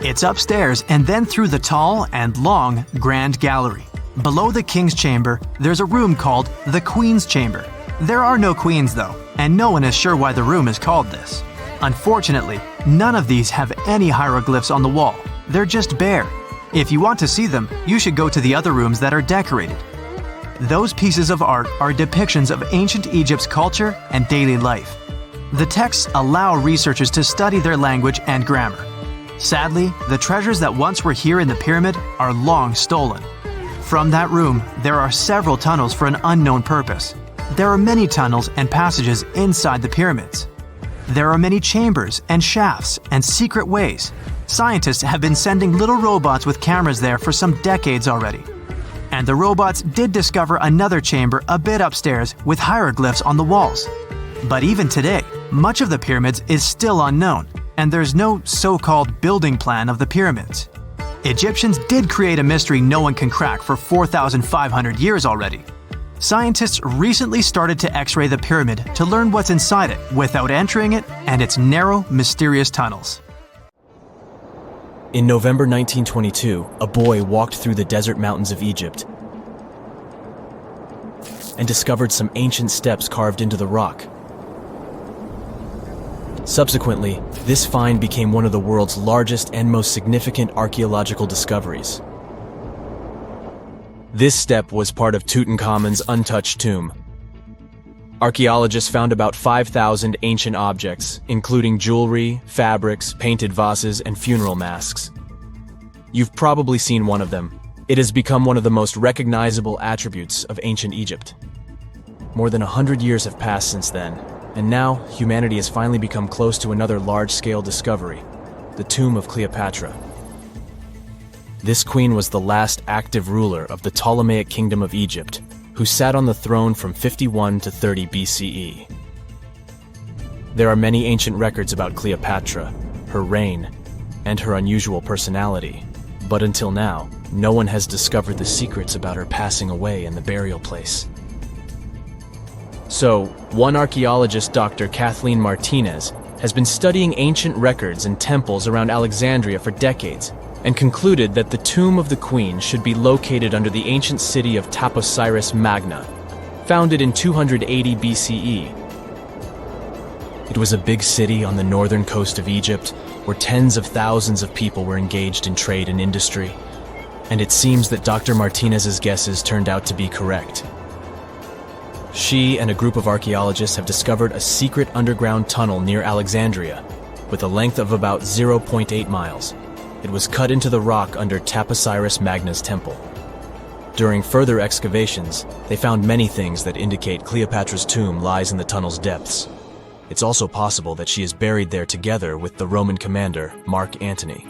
It's upstairs and then through the tall and long Grand Gallery. Below the King's Chamber, there's a room called the Queen's Chamber. There are no queens though, and no one is sure why the room is called this. Unfortunately, none of these have any hieroglyphs on the wall. They're just bare. If you want to see them, you should go to the other rooms that are decorated. Those pieces of art are depictions of ancient Egypt's culture and daily life. The texts allow researchers to study their language and grammar. Sadly, the treasures that once were here in the pyramid are long stolen. From that room, there are several tunnels for an unknown purpose. There are many tunnels and passages inside the pyramids. There are many chambers and shafts and secret ways. Scientists have been sending little robots with cameras there for some decades already. And the robots did discover another chamber a bit upstairs with hieroglyphs on the walls. But even today, much of the pyramids is still unknown, and there's no so-called building plan of the pyramids. Egyptians did create a mystery no one can crack for 4,500 years already. Scientists recently started to X-ray the pyramid to learn what's inside it without entering it and its narrow, mysterious tunnels. In November 1922, a boy walked through the desert mountains of Egypt and discovered some ancient steps carved into the rock. Subsequently, this find became one of the world's largest and most significant archaeological discoveries. This step was part of Tutankhamun's untouched tomb. Archaeologists found about 5,000 ancient objects, including jewelry, fabrics, painted vases, and funeral masks. You've probably seen one of them. It has become one of the most recognizable attributes of ancient Egypt. More than 100 years have passed since then, and now humanity has finally become close to another large-scale discovery, the tomb of Cleopatra. This queen was the last active ruler of the Ptolemaic Kingdom of Egypt, who sat on the throne from 51 to 30 BCE. There are many ancient records about Cleopatra, her reign, and her unusual personality, but until now, no one has discovered the secrets about her passing away in the burial place. So, one archaeologist, Dr. Kathleen Martinez, has been studying ancient records and temples around Alexandria for decades, and concluded that the tomb of the queen should be located under the ancient city of Taposiris Magna, founded in 280 BCE. It was a big city on the northern coast of Egypt, where tens of thousands of people were engaged in trade and industry, and it seems that Dr. Martinez's guesses turned out to be correct. She and a group of archaeologists have discovered a secret underground tunnel near Alexandria, with a length of about 0.8 miles. It was cut into the rock under Taposiris Magna's temple. During further excavations, they found many things that indicate Cleopatra's tomb lies in the tunnel's depths. It's also possible that she is buried there together with the Roman commander, Mark Antony.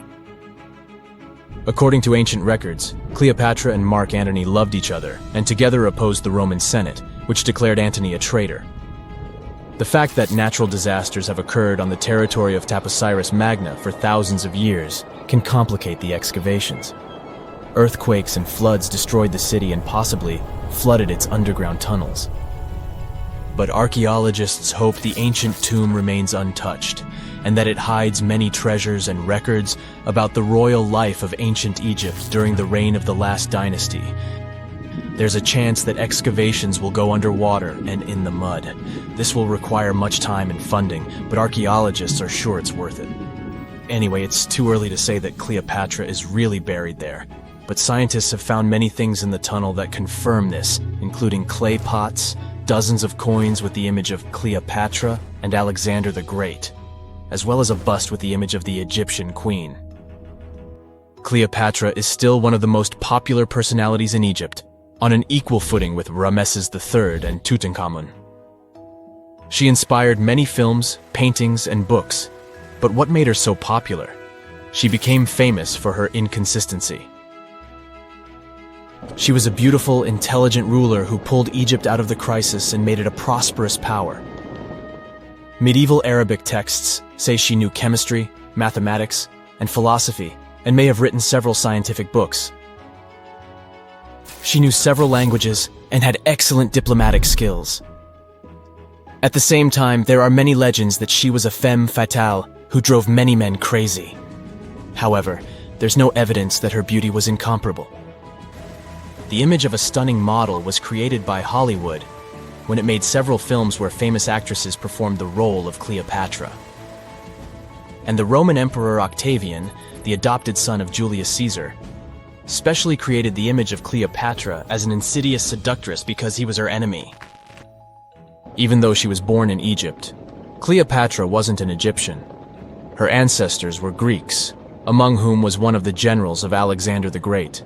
According to ancient records, Cleopatra and Mark Antony loved each other and together opposed the Roman Senate, which declared Antony a traitor. The fact that natural disasters have occurred on the territory of Taposiris Magna for thousands of years can complicate the excavations. Earthquakes and floods destroyed the city and possibly flooded its underground tunnels. But archaeologists hope the ancient tomb remains untouched, and that it hides many treasures and records about the royal life of ancient Egypt during the reign of the last dynasty. There's a chance that excavations will go underwater and in the mud. This will require much time and funding, but archaeologists are sure it's worth it. Anyway, it's too early to say that Cleopatra is really buried there, but scientists have found many things in the tunnel that confirm this, including clay pots, dozens of coins with the image of Cleopatra and Alexander the Great, as well as a bust with the image of the Egyptian queen. Cleopatra is still one of the most popular personalities in Egypt, on an equal footing with Ramesses III and Tutankhamun. She inspired many films, paintings, and books, but what made her so popular? She became famous for her inconsistency. She was a beautiful, intelligent ruler who pulled Egypt out of the crisis and made it a prosperous power. Medieval Arabic texts say she knew chemistry, mathematics, and philosophy, and may have written several scientific books. She knew several languages and had excellent diplomatic skills. At the same time, there are many legends that she was a femme fatale who drove many men crazy. However, there's no evidence that her beauty was incomparable. The image of a stunning model was created by Hollywood when it made several films where famous actresses performed the role of Cleopatra. And the Roman Emperor Octavian, the adopted son of Julius Caesar, specially created the image of Cleopatra as an insidious seductress because he was her enemy. Even though she was born in Egypt, Cleopatra wasn't an Egyptian. Her ancestors were Greeks, among whom was one of the generals of Alexander the Great.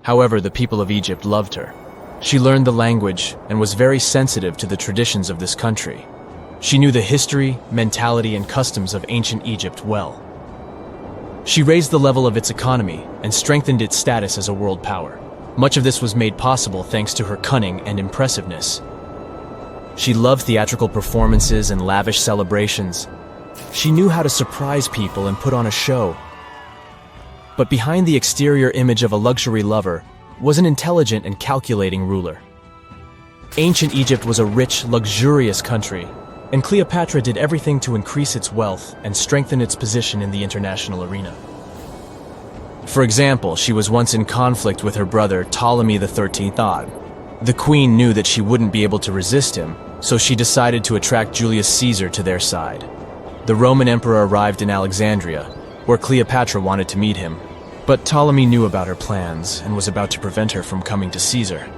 However, the people of Egypt loved her. She learned the language and was very sensitive to the traditions of this country. She knew the history, mentality, and customs of ancient Egypt well. She raised the level of its economy and strengthened its status as a world power. Much of this was made possible thanks to her cunning and impressiveness. She loved theatrical performances and lavish celebrations. She knew how to surprise people and put on a show. But behind the exterior image of a luxury lover was an intelligent and calculating ruler. Ancient Egypt was a rich, luxurious country, and Cleopatra did everything to increase its wealth and strengthen its position in the international arena. For example, she was once in conflict with her brother Ptolemy XIII. The queen knew that she wouldn't be able to resist him, so she decided to attract Julius Caesar to their side. The Roman emperor arrived in Alexandria, where Cleopatra wanted to meet him, but Ptolemy knew about her plans and was about to prevent her from coming to Caesar.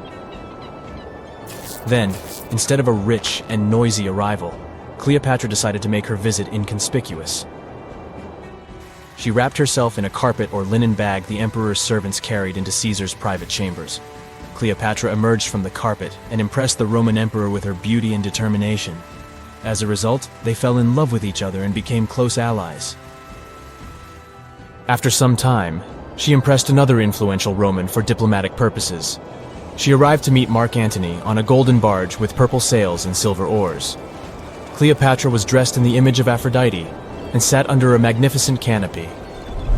Then, instead of a rich and noisy arrival, Cleopatra decided to make her visit inconspicuous. She wrapped herself in a carpet or linen bag the emperor's servants carried into Caesar's private chambers. Cleopatra emerged from the carpet and impressed the Roman emperor with her beauty and determination. As a result, they fell in love with each other and became close allies. After some time, she impressed another influential Roman for diplomatic purposes. She arrived to meet Mark Antony on a golden barge with purple sails and silver oars. Cleopatra was dressed in the image of Aphrodite and sat under a magnificent canopy.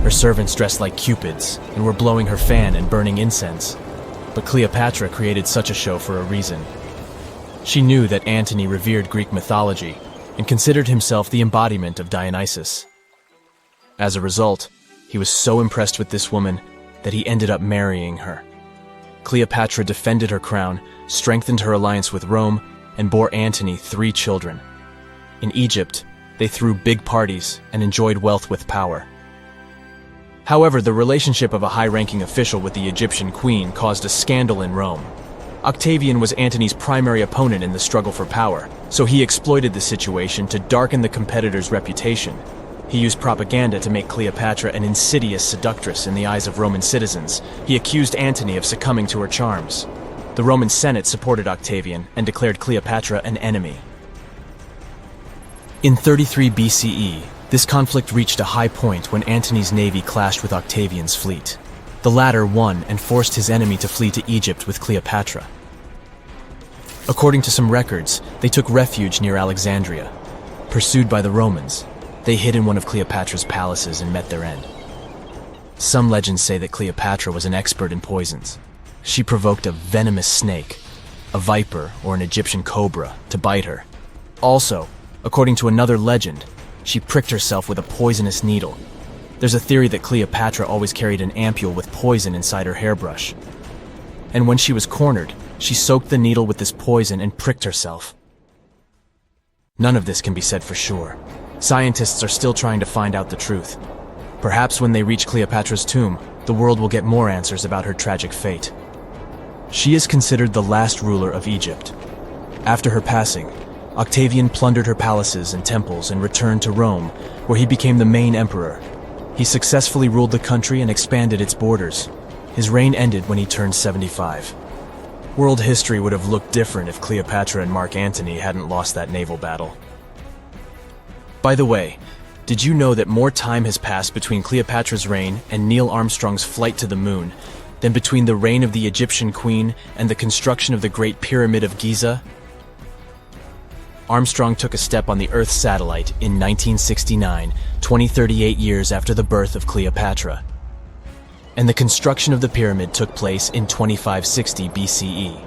Her servants dressed like cupids and were blowing her fan and burning incense. But Cleopatra created such a show for a reason. She knew that Antony revered Greek mythology and considered himself the embodiment of Dionysus. As a result, he was so impressed with this woman that he ended up marrying her. Cleopatra defended her crown, strengthened her alliance with Rome, and bore Antony 3 children. In Egypt, they threw big parties and enjoyed wealth with power. However, the relationship of a high-ranking official with the Egyptian queen caused a scandal in Rome. Octavian was Antony's primary opponent in the struggle for power, so he exploited the situation to darken the competitor's reputation. He used propaganda to make Cleopatra an insidious seductress in the eyes of Roman citizens. He accused Antony of succumbing to her charms. The Roman Senate supported Octavian and declared Cleopatra an enemy. In 33 BCE, this conflict reached a high point when Antony's navy clashed with Octavian's fleet. The latter won and forced his enemy to flee to Egypt with Cleopatra. According to some records, they took refuge near Alexandria. Pursued by the Romans, they hid in one of Cleopatra's palaces and met their end. Some legends say that Cleopatra was an expert in poisons. She provoked a venomous snake, a viper or an Egyptian cobra, to bite her. Also, according to another legend, she pricked herself with a poisonous needle. There's a theory that Cleopatra always carried an ampule with poison inside her hairbrush. And when she was cornered, she soaked the needle with this poison and pricked herself. None of this can be said for sure. Scientists are still trying to find out the truth. Perhaps when they reach Cleopatra's tomb, the world will get more answers about her tragic fate. She is considered the last ruler of Egypt. After her passing, Octavian plundered her palaces and temples and returned to Rome, where he became the main emperor. He successfully ruled the country and expanded its borders. His reign ended when he turned 75. World history would have looked different if Cleopatra and Mark Antony hadn't lost that naval battle. By the way, did you know that more time has passed between Cleopatra's reign and Neil Armstrong's flight to the moon than between the reign of the Egyptian queen and the construction of the Great Pyramid of Giza? Armstrong took a step on the Earth's satellite in 1969, 38 years after the birth of Cleopatra. And the construction of the pyramid took place in 2560 BCE.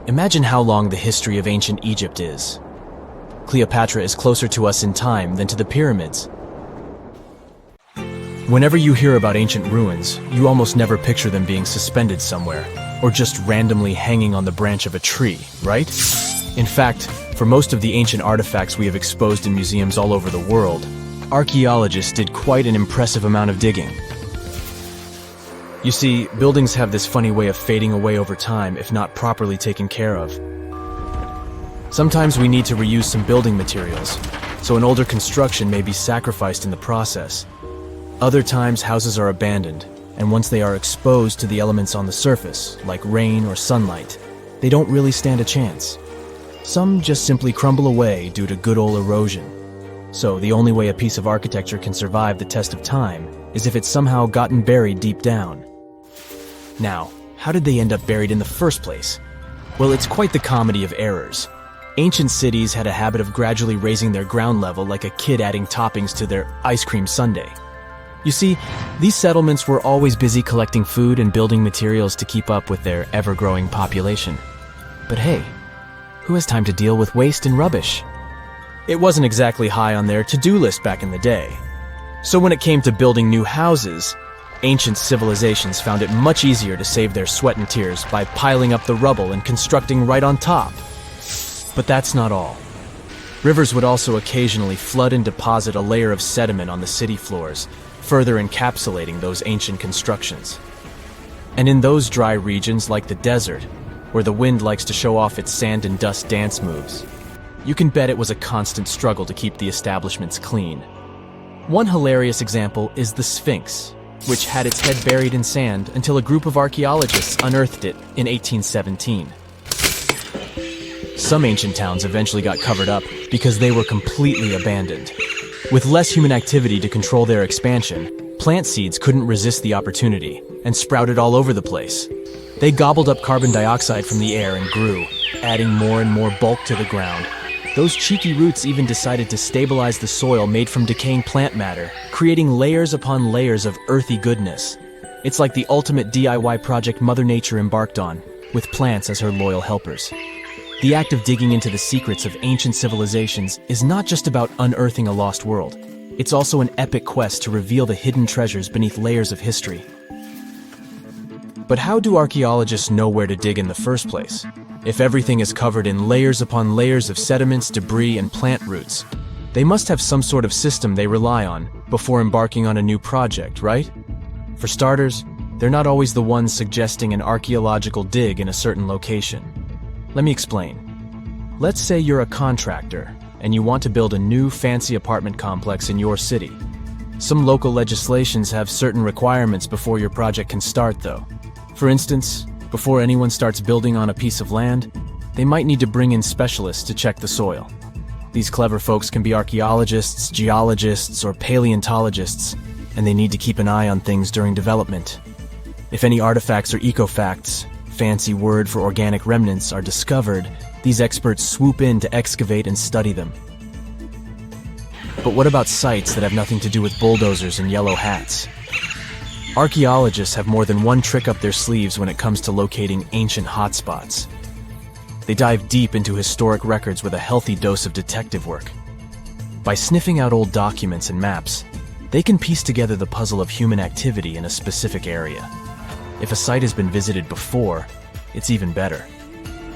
Imagine how long the history of ancient Egypt is. Cleopatra is closer to us in time than to the pyramids. Whenever you hear about ancient ruins, you almost never picture them being suspended somewhere, or just randomly hanging on the branch of a tree, right? In fact, for most of the ancient artifacts we have exposed in museums all over the world, archaeologists did quite an impressive amount of digging. You see, buildings have this funny way of fading away over time if not properly taken care of. Sometimes we need to reuse some building materials, so an older construction may be sacrificed in the process. Other times houses are abandoned, and once they are exposed to the elements on the surface, like rain or sunlight, they don't really stand a chance. Some just simply crumble away due to good old erosion. So the only way a piece of architecture can survive the test of time is if it's somehow gotten buried deep down. Now, how did they end up buried in the first place? Well, it's quite the comedy of errors. Ancient cities had a habit of gradually raising their ground level like a kid adding toppings to their ice cream sundae. You see, these settlements were always busy collecting food and building materials to keep up with their ever-growing population. But hey, who has time to deal with waste and rubbish? It wasn't exactly high on their to-do list back in the day. So when it came to building new houses, ancient civilizations found it much easier to save their sweat and tears by piling up the rubble and constructing right on top. But that's not all. Rivers would also occasionally flood and deposit a layer of sediment on the city floors, further encapsulating those ancient constructions. And in those dry regions like the desert, where the wind likes to show off its sand and dust dance moves. You can bet it was a constant struggle to keep the establishments clean. One hilarious example is the Sphinx, which had its head buried in sand until a group of archaeologists unearthed it in 1817. Some ancient towns eventually got covered up because they were completely abandoned. With less human activity to control their expansion, plant seeds couldn't resist the opportunity and sprouted all over the place. They gobbled up carbon dioxide from the air and grew, adding more and more bulk to the ground. Those cheeky roots even decided to stabilize the soil made from decaying plant matter, creating layers upon layers of earthy goodness. It's like the ultimate DIY project Mother Nature embarked on, with plants as her loyal helpers. The act of digging into the secrets of ancient civilizations is not just about unearthing a lost world. It's also an epic quest to reveal the hidden treasures beneath layers of history. But how do archaeologists know where to dig in the first place? If everything is covered in layers upon layers of sediments, debris, and plant roots, they must have some sort of system they rely on before embarking on a new project, right? For starters, they're not always the ones suggesting an archaeological dig in a certain location. Let me explain. Let's say you're a contractor and you want to build a new fancy apartment complex in your city. Some local legislations have certain requirements before your project can start, though. For instance, before anyone starts building on a piece of land, they might need to bring in specialists to check the soil. These clever folks can be archaeologists, geologists, or paleontologists, and they need to keep an eye on things during development. If any artifacts or ecofacts, fancy word for organic remnants, are discovered, these experts swoop in to excavate and study them. But what about sites that have nothing to do with bulldozers and yellow hats? Archaeologists have more than one trick up their sleeves when it comes to locating ancient hotspots. They dive deep into historic records with a healthy dose of detective work. By sniffing out old documents and maps, they can piece together the puzzle of human activity in a specific area. If a site has been visited before, it's even better.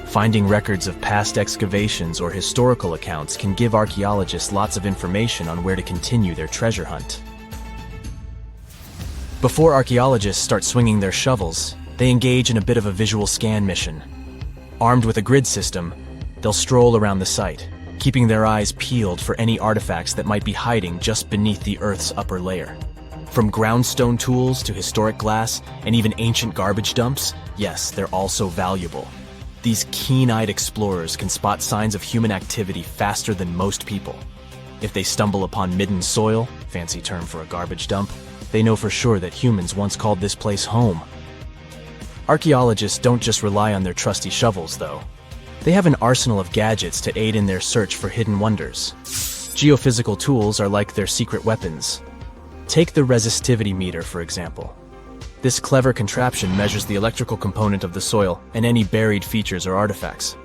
Finding records of past excavations or historical accounts can give archaeologists lots of information on where to continue their treasure hunt. Before archaeologists start swinging their shovels, they engage in a bit of a visual scan mission. Armed with a grid system, they'll stroll around the site, keeping their eyes peeled for any artifacts that might be hiding just beneath the Earth's upper layer. From groundstone tools to historic glass and even ancient garbage dumps, yes, they're also valuable. These keen-eyed explorers can spot signs of human activity faster than most people. If they stumble upon midden soil, fancy term for a garbage dump, they know for sure that humans once called this place home. Archaeologists don't just rely on their trusty shovels, though. They have an arsenal of gadgets to aid in their search for hidden wonders. Geophysical tools are like their secret weapons. Take the resistivity meter, for example. This clever contraption measures the electrical component of the soil and any buried features or artifacts.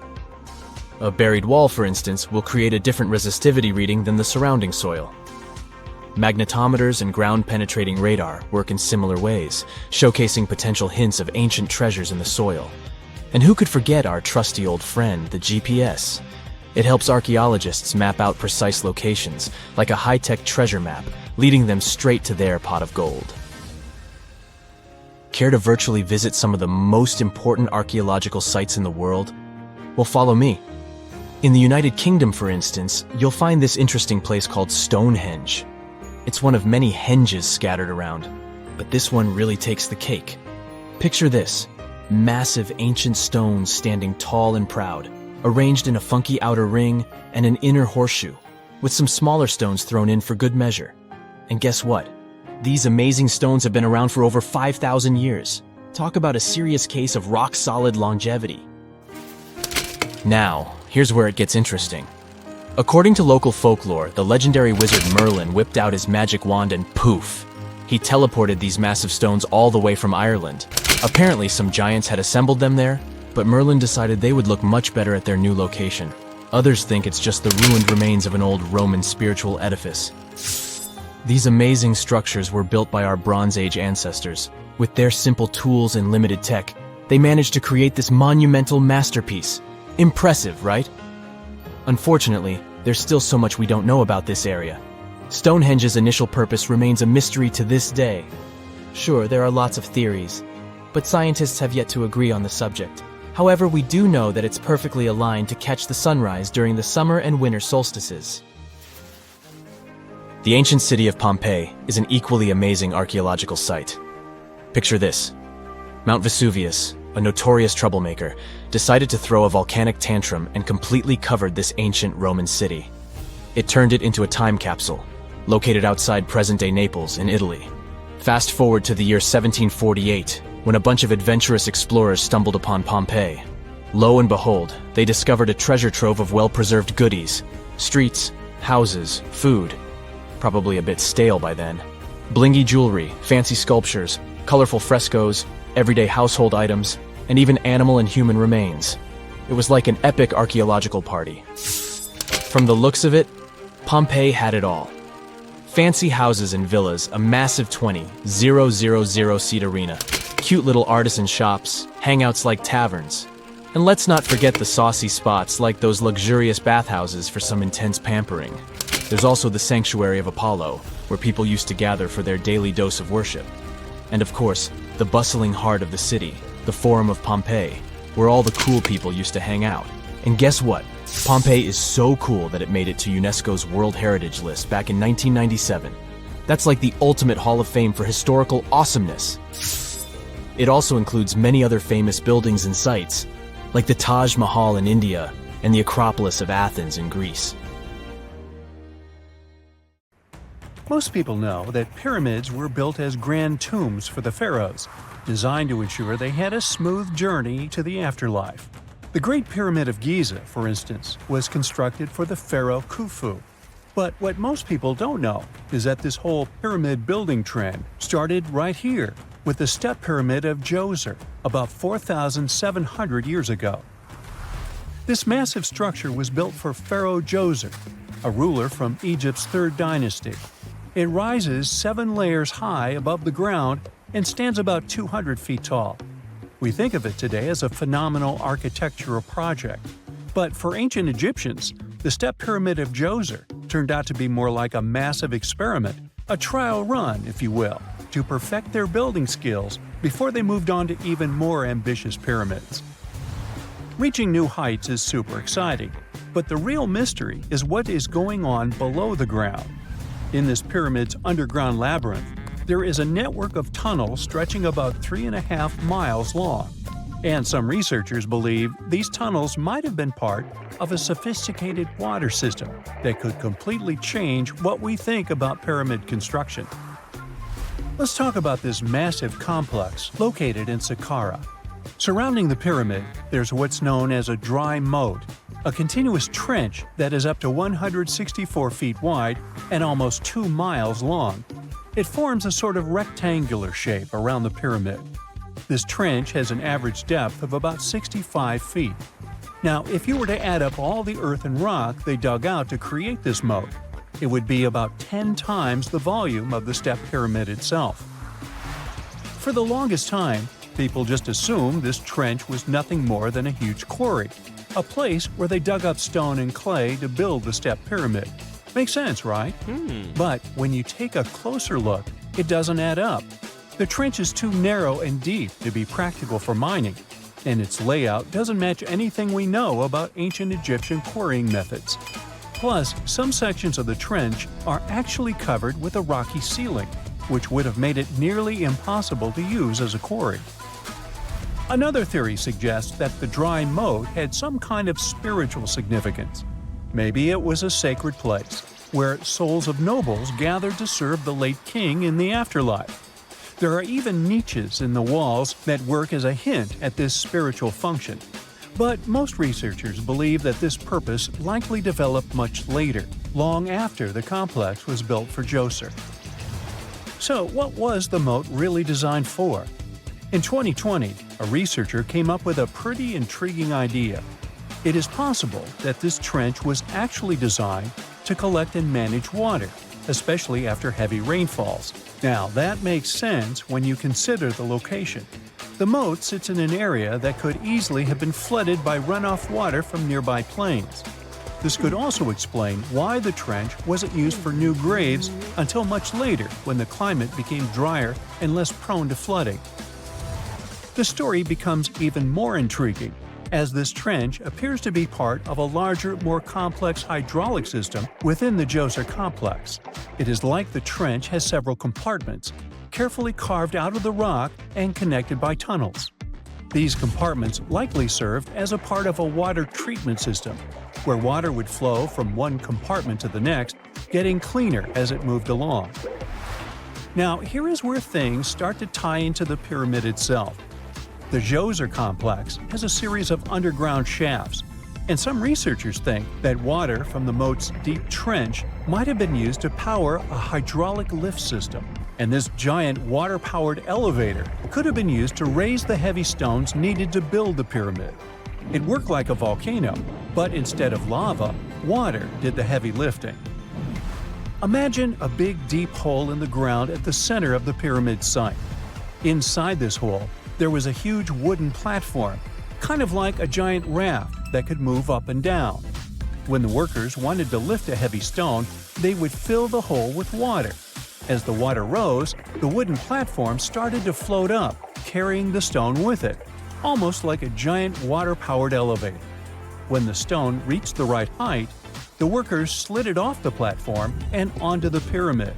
A buried wall, for instance, will create a different resistivity reading than the surrounding soil. Magnetometers and ground-penetrating radar work in similar ways, showcasing potential hints of ancient treasures in the soil. And who could forget our trusty old friend, the GPS? It helps archaeologists map out precise locations, like a high-tech treasure map, leading them straight to their pot of gold. Care to virtually visit some of the most important archaeological sites in the world? Well, follow me. In the United Kingdom, for instance, you'll find this interesting place called Stonehenge. It's one of many henges scattered around, but this one really takes the cake. Picture this: massive ancient stones standing tall and proud, arranged in a funky outer ring and an inner horseshoe, with some smaller stones thrown in for good measure. And guess what? These amazing stones have been around for over 5,000 years. Talk about a serious case of rock-solid longevity. Now, here's where it gets interesting. According to local folklore, the legendary wizard Merlin whipped out his magic wand and poof! He teleported these massive stones all the way from Ireland. Apparently, some giants had assembled them there, but Merlin decided they would look much better at their new location. Others think it's just the ruined remains of an old Roman spiritual edifice. These amazing structures were built by our Bronze Age ancestors. With their simple tools and limited tech, they managed to create this monumental masterpiece. Impressive, right? Unfortunately, there's still so much we don't know about this area. Stonehenge's initial purpose remains a mystery to this day. Sure, there are lots of theories, but scientists have yet to agree on the subject. However, we do know that it's perfectly aligned to catch the sunrise during the summer and winter solstices. The ancient city of Pompeii is an equally amazing archaeological site. Picture this. Mount Vesuvius, a notorious troublemaker, decided to throw a volcanic tantrum and completely covered this ancient Roman city. It turned it into a time capsule, located outside present-day Naples in Italy. Fast forward to the year 1748, when a bunch of adventurous explorers stumbled upon Pompeii. Lo and behold, they discovered a treasure trove of well-preserved goodies, streets, houses, food, probably a bit stale by then, blingy jewelry, fancy sculptures, colorful frescoes, everyday household items, and even animal and human remains. It was like an epic archaeological party. From the looks of it, Pompeii had it all. Fancy houses and villas, a massive 20,000-seat arena, cute little artisan shops, hangouts like taverns. And let's not forget the saucy spots like those luxurious bathhouses for some intense pampering. There's also the sanctuary of Apollo, where people used to gather for their daily dose of worship. And of course, the bustling heart of the city, the Forum of Pompeii, where all the cool people used to hang out. And guess what? Pompeii is so cool that it made it to UNESCO's World Heritage List back in 1997. That's like the ultimate Hall of Fame for historical awesomeness. It also includes many other famous buildings and sites, like the Taj Mahal in India and the Acropolis of Athens in Greece. Most people know that pyramids were built as grand tombs for the pharaohs, designed to ensure they had a smooth journey to the afterlife. The Great Pyramid of Giza, for instance, was constructed for the pharaoh Khufu. But what most people don't know is that this whole pyramid building trend started right here with the step pyramid of Djoser about 4,700 years ago. This massive structure was built for Pharaoh Djoser, a ruler from Egypt's 3rd dynasty. It rises 7 layers high above the ground and stands about 200 feet tall. We think of it today as a phenomenal architectural project. But for ancient Egyptians, the step pyramid of Djoser turned out to be more like a massive experiment, a trial run, if you will, to perfect their building skills before they moved on to even more ambitious pyramids. Reaching new heights is super exciting, but the real mystery is what is going on below the ground. In this pyramid's underground labyrinth, there is a network of tunnels stretching about 3.5 miles long, and some researchers believe these tunnels might have been part of a sophisticated water system that could completely change what we think about pyramid construction. Let's talk about this massive complex located in Saqqara. Surrounding the pyramid, there's what's known as a dry moat, a continuous trench that is up to 164 feet wide and almost 2 miles long. It forms a sort of rectangular shape around the pyramid. This trench has an average depth of about 65 feet. Now, if you were to add up all the earth and rock they dug out to create this moat, it would be about 10 times the volume of the step pyramid itself. For the longest time, people just assumed this trench was nothing more than a huge quarry, a place where they dug up stone and clay to build the step pyramid. Makes sense, right? But when you take a closer look, it doesn't add up. The trench is too narrow and deep to be practical for mining, and its layout doesn't match anything we know about ancient Egyptian quarrying methods. Plus, some sections of the trench are actually covered with a rocky ceiling, which would have made it nearly impossible to use as a quarry. Another theory suggests that the dry moat had some kind of spiritual significance. Maybe it was a sacred place, where souls of nobles gathered to serve the late king in the afterlife. There are even niches in the walls that work as a hint at this spiritual function. But most researchers believe that this purpose likely developed much later, long after the complex was built for Djoser. So what was the moat really designed for? In 2020, a researcher came up with a pretty intriguing idea. It is possible that this trench was actually designed to collect and manage water, especially after heavy rainfalls. Now, that makes sense when you consider the location. The moat sits in an area that could easily have been flooded by runoff water from nearby plains. This could also explain why the trench wasn't used for new graves until much later when the climate became drier and less prone to flooding. The story becomes even more intriguing, as this trench appears to be part of a larger, more complex hydraulic system within the Djoser complex. It is like the trench has several compartments, carefully carved out of the rock and connected by tunnels. These compartments likely served as a part of a water treatment system, where water would flow from one compartment to the next, getting cleaner as it moved along. Now, here is where things start to tie into the pyramid itself. The Djoser complex has a series of underground shafts, and some researchers think that water from the moat's deep trench might have been used to power a hydraulic lift system, and this giant water-powered elevator could have been used to raise the heavy stones needed to build the pyramid. It worked like a volcano, but instead of lava, water did the heavy lifting. Imagine a big deep hole in the ground at the center of the pyramid site. Inside this hole, there was a huge wooden platform, kind of like a giant raft that could move up and down. When the workers wanted to lift a heavy stone, they would fill the hole with water. As the water rose, the wooden platform started to float up, carrying the stone with it, almost like a giant water-powered elevator. When the stone reached the right height, the workers slid it off the platform and onto the pyramid.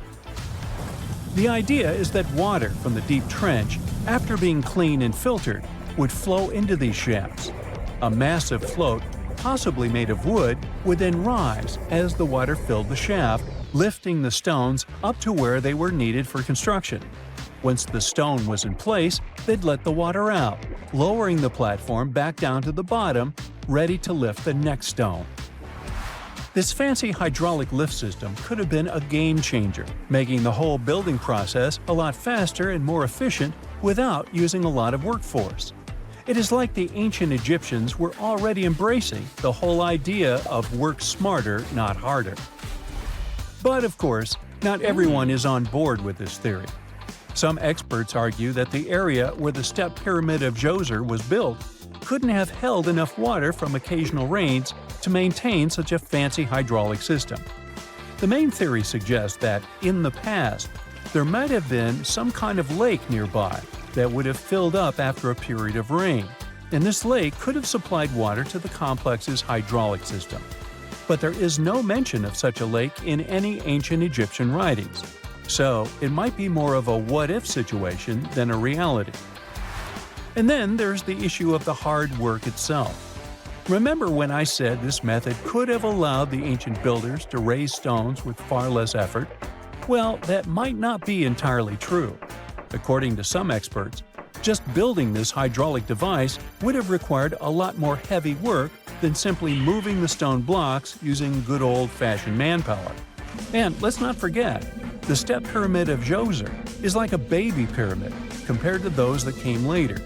The idea is that water from the deep trench, after being cleaned and filtered, would flow into these shafts. A massive float, possibly made of wood, would then rise as the water filled the shaft, lifting the stones up to where they were needed for construction. Once the stone was in place, they'd let the water out, lowering the platform back down to the bottom, ready to lift the next stone. This fancy hydraulic lift system could have been a game changer, making the whole building process a lot faster and more efficient without using a lot of workforce. It is like the ancient Egyptians were already embracing the whole idea of work smarter, not harder. But of course, not everyone is on board with this theory. Some experts argue that the area where the step pyramid of Djoser was built couldn't have held enough water from occasional rains to maintain such a fancy hydraulic system. The main theory suggests that, in the past, there might have been some kind of lake nearby that would have filled up after a period of rain, and this lake could have supplied water to the complex's hydraulic system. But there is no mention of such a lake in any ancient Egyptian writings, so it might be more of a what-if situation than a reality. And then there's the issue of the hard work itself. Remember when I said this method could have allowed the ancient builders to raise stones with far less effort? Well, that might not be entirely true. According to some experts, just building this hydraulic device would have required a lot more heavy work than simply moving the stone blocks using good old-fashioned manpower. And let's not forget, the step pyramid of Djoser is like a baby pyramid compared to those that came later.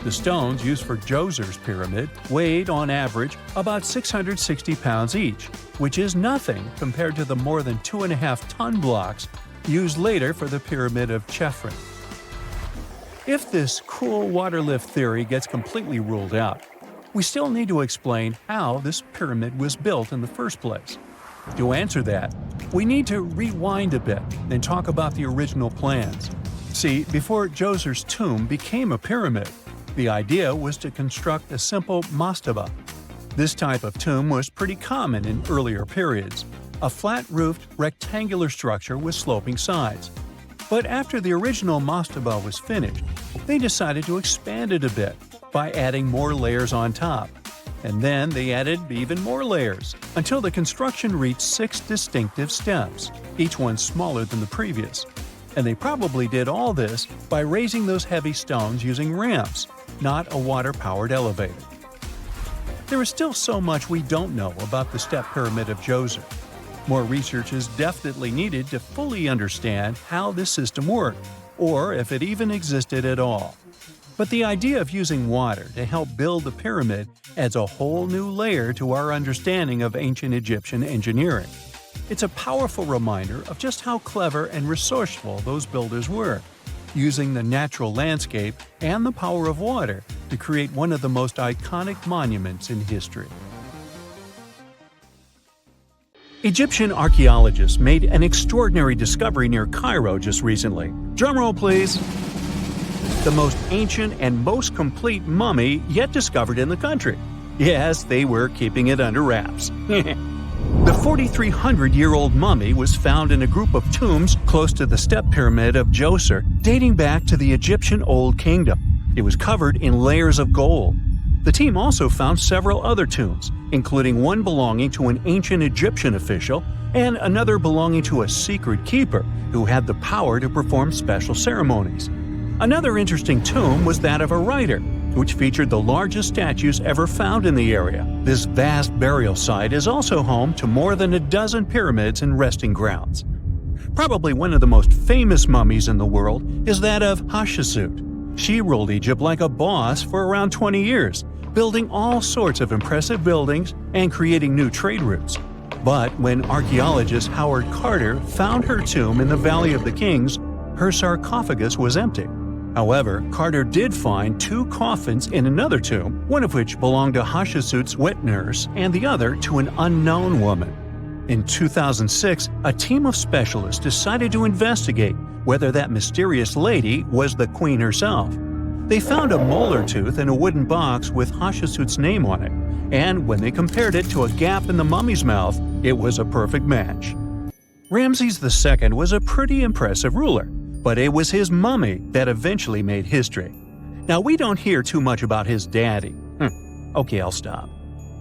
The stones used for Djoser's pyramid weighed, on average, about 660 pounds each, which is nothing compared to the more than 2.5-ton blocks used later for the pyramid of Chephren. If this cool water lift theory gets completely ruled out, we still need to explain how this pyramid was built in the first place. To answer that, we need to rewind a bit and talk about the original plans. See, before Djoser's tomb became a pyramid, the idea was to construct a simple mastaba. This type of tomb was pretty common in earlier periods, a flat-roofed, rectangular structure with sloping sides. But after the original mastaba was finished, they decided to expand it a bit by adding more layers on top. And then they added even more layers, until the construction reached 6 distinctive steps, each one smaller than the previous. And they probably did all this by raising those heavy stones using ramps, not a water-powered elevator. There is still so much we don't know about the step pyramid of Djoser. More research is definitely needed to fully understand how this system worked, or if it even existed at all. But the idea of using water to help build the pyramid adds a whole new layer to our understanding of ancient Egyptian engineering. It's a powerful reminder of just how clever and resourceful those builders were, using the natural landscape and the power of water to create one of the most iconic monuments in history. Egyptian archaeologists made an extraordinary discovery near Cairo just recently. Drumroll, please. the most ancient and most complete mummy yet discovered in the country. Yes, they were keeping it under wraps. The 4,300-year-old mummy was found in a group of tombs close to the step pyramid of Djoser, dating back to the Egyptian Old Kingdom. It was covered in layers of gold. The team also found several other tombs, including one belonging to an ancient Egyptian official and another belonging to a secret keeper who had the power to perform special ceremonies. Another interesting tomb was that of a writer, which featured the largest statues ever found in the area. This vast burial site is also home to more than a dozen pyramids and resting grounds. Probably one of the most famous mummies in the world is that of Hatshepsut. She ruled Egypt like a boss for around 20 years, building all sorts of impressive buildings and creating new trade routes. But when archaeologist Howard Carter found her tomb in the Valley of the Kings, her sarcophagus was empty. However, Carter did find 2 coffins in another tomb, one of which belonged to Hatshepsut's wet nurse and the other to an unknown woman. In 2006, a team of specialists decided to investigate whether that mysterious lady was the queen herself. They found a molar tooth in a wooden box with Hatshepsut's name on it, and when they compared it to a gap in the mummy's mouth, it was a perfect match. Ramses II was a pretty impressive ruler, but it was his mummy that eventually made history. Now, we don't hear too much about his daddy. Okay, I'll stop.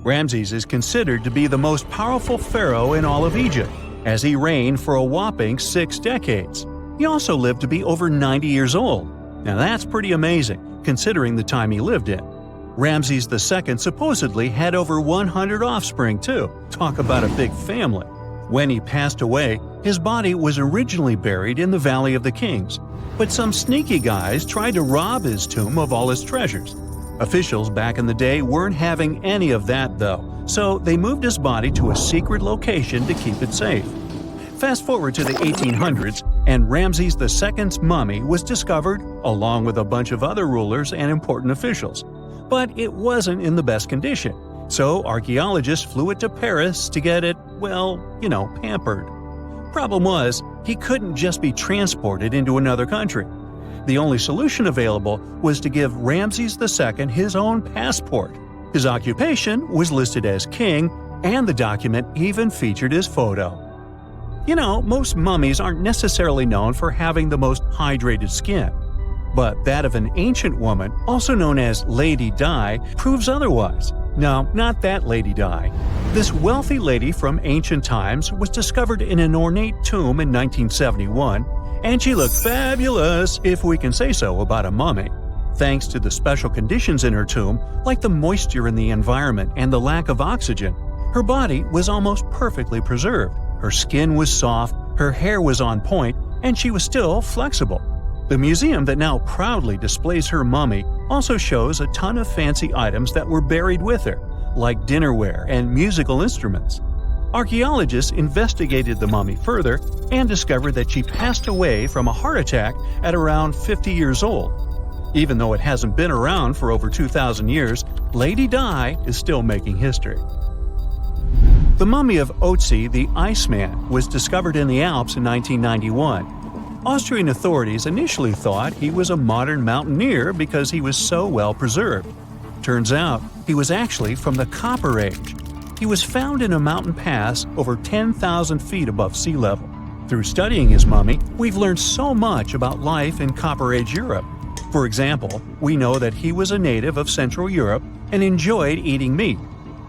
Ramses is considered to be the most powerful pharaoh in all of Egypt, as he reigned for a whopping 6 decades. He also lived to be over 90 years old. Now that's pretty amazing, considering the time he lived in. Ramses II supposedly had over 100 offspring too. Talk about a big family. When he passed away, his body was originally buried in the Valley of the Kings, but some sneaky guys tried to rob his tomb of all his treasures. Officials back in the day weren't having any of that though, so they moved his body to a secret location to keep it safe. Fast forward to the 1800s, and Ramses II's mummy was discovered along with a bunch of other rulers and important officials. But it wasn't in the best condition, so archaeologists flew it to Paris to get it, pampered. Problem was, he couldn't just be transported into another country. The only solution available was to give Ramses II his own passport. His occupation was listed as king, and the document even featured his photo. Most mummies aren't necessarily known for having the most hydrated skin. But that of an ancient woman, also known as Lady Di, proves otherwise. No, not that Lady Di. This wealthy lady from ancient times was discovered in an ornate tomb in 1971, and she looked fabulous, if we can say so about a mummy. Thanks to the special conditions in her tomb, like the moisture in the environment and the lack of oxygen, her body was almost perfectly preserved. Her skin was soft, her hair was on point, and she was still flexible. The museum that now proudly displays her mummy also shows a ton of fancy items that were buried with her, like dinnerware and musical instruments. Archaeologists investigated the mummy further and discovered that she passed away from a heart attack at around 50 years old. Even though it hasn't been around for over 2,000 years, Lady Di is still making history. The mummy of Otzi the Iceman was discovered in the Alps in 1991. Austrian authorities initially thought he was a modern mountaineer because he was so well preserved. Turns out, he was actually from the Copper Age. He was found in a mountain pass over 10,000 feet above sea level. Through studying his mummy, we've learned so much about life in Copper Age Europe. For example, we know that he was a native of Central Europe and enjoyed eating meat.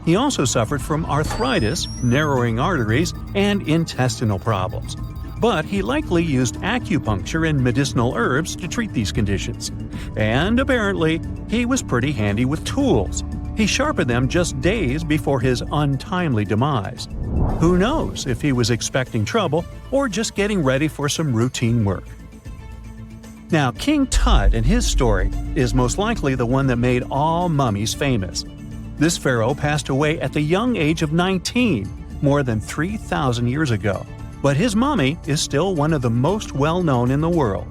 He also suffered from arthritis, narrowing arteries, and intestinal problems. But he likely used acupuncture and medicinal herbs to treat these conditions. And apparently, he was pretty handy with tools. He sharpened them just days before his untimely demise. Who knows if he was expecting trouble or just getting ready for some routine work. Now, King Tut and his story is most likely the one that made all mummies famous. This pharaoh passed away at the young age of 19, more than 3,000 years ago. But his mummy is still one of the most well-known in the world.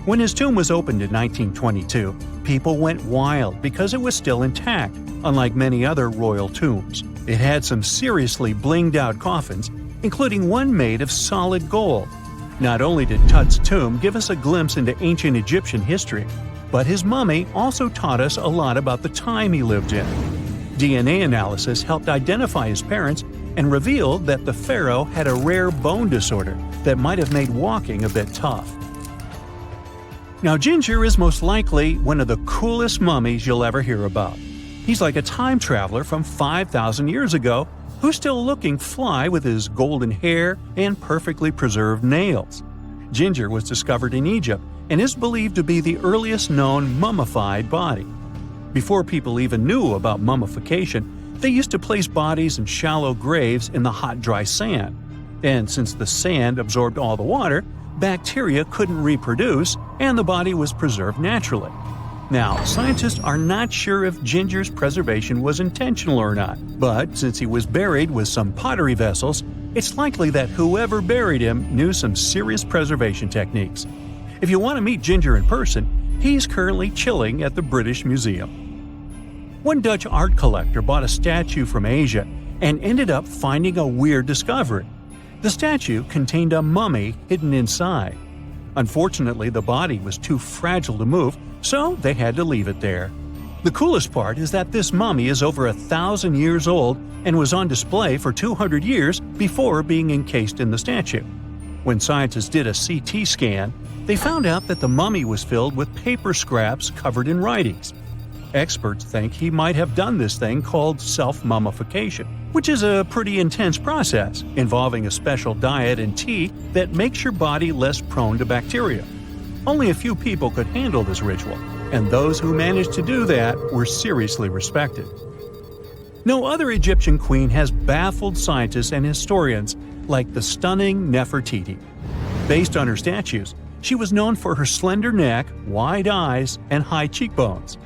When his tomb was opened in 1922, people went wild because it was still intact, unlike many other royal tombs. It had some seriously blinged-out coffins, including one made of solid gold. Not only did Tut's tomb give us a glimpse into ancient Egyptian history, but his mummy also taught us a lot about the time he lived in. DNA analysis helped identify his parents and revealed that the pharaoh had a rare bone disorder that might have made walking a bit tough. Now, Ginger is most likely one of the coolest mummies you'll ever hear about. He's like a time traveler from 5,000 years ago who's still looking fly with his golden hair and perfectly preserved nails. Ginger was discovered in Egypt and is believed to be the earliest known mummified body. Before people even knew about mummification, they used to place bodies in shallow graves in the hot, dry sand. And since the sand absorbed all the water, bacteria couldn't reproduce and the body was preserved naturally. Now, scientists are not sure if Ginger's preservation was intentional or not, but since he was buried with some pottery vessels, it's likely that whoever buried him knew some serious preservation techniques. If you want to meet Ginger in person, he's currently chilling at the British Museum. One Dutch art collector bought a statue from Asia and ended up finding a weird discovery. The statue contained a mummy hidden inside. Unfortunately, the body was too fragile to move, so they had to leave it there. The coolest part is that this mummy is over 1,000 years old and was on display for 200 years before being encased in the statue. When scientists did a CT scan, they found out that the mummy was filled with paper scraps covered in writings. Experts think he might have done this thing called self-mummification, which is a pretty intense process involving a special diet and tea that makes your body less prone to bacteria. Only a few people could handle this ritual, and those who managed to do that were seriously respected. No other Egyptian queen has baffled scientists and historians like the stunning Nefertiti. Based on her statues, she was known for her slender neck, wide eyes, and high cheekbones.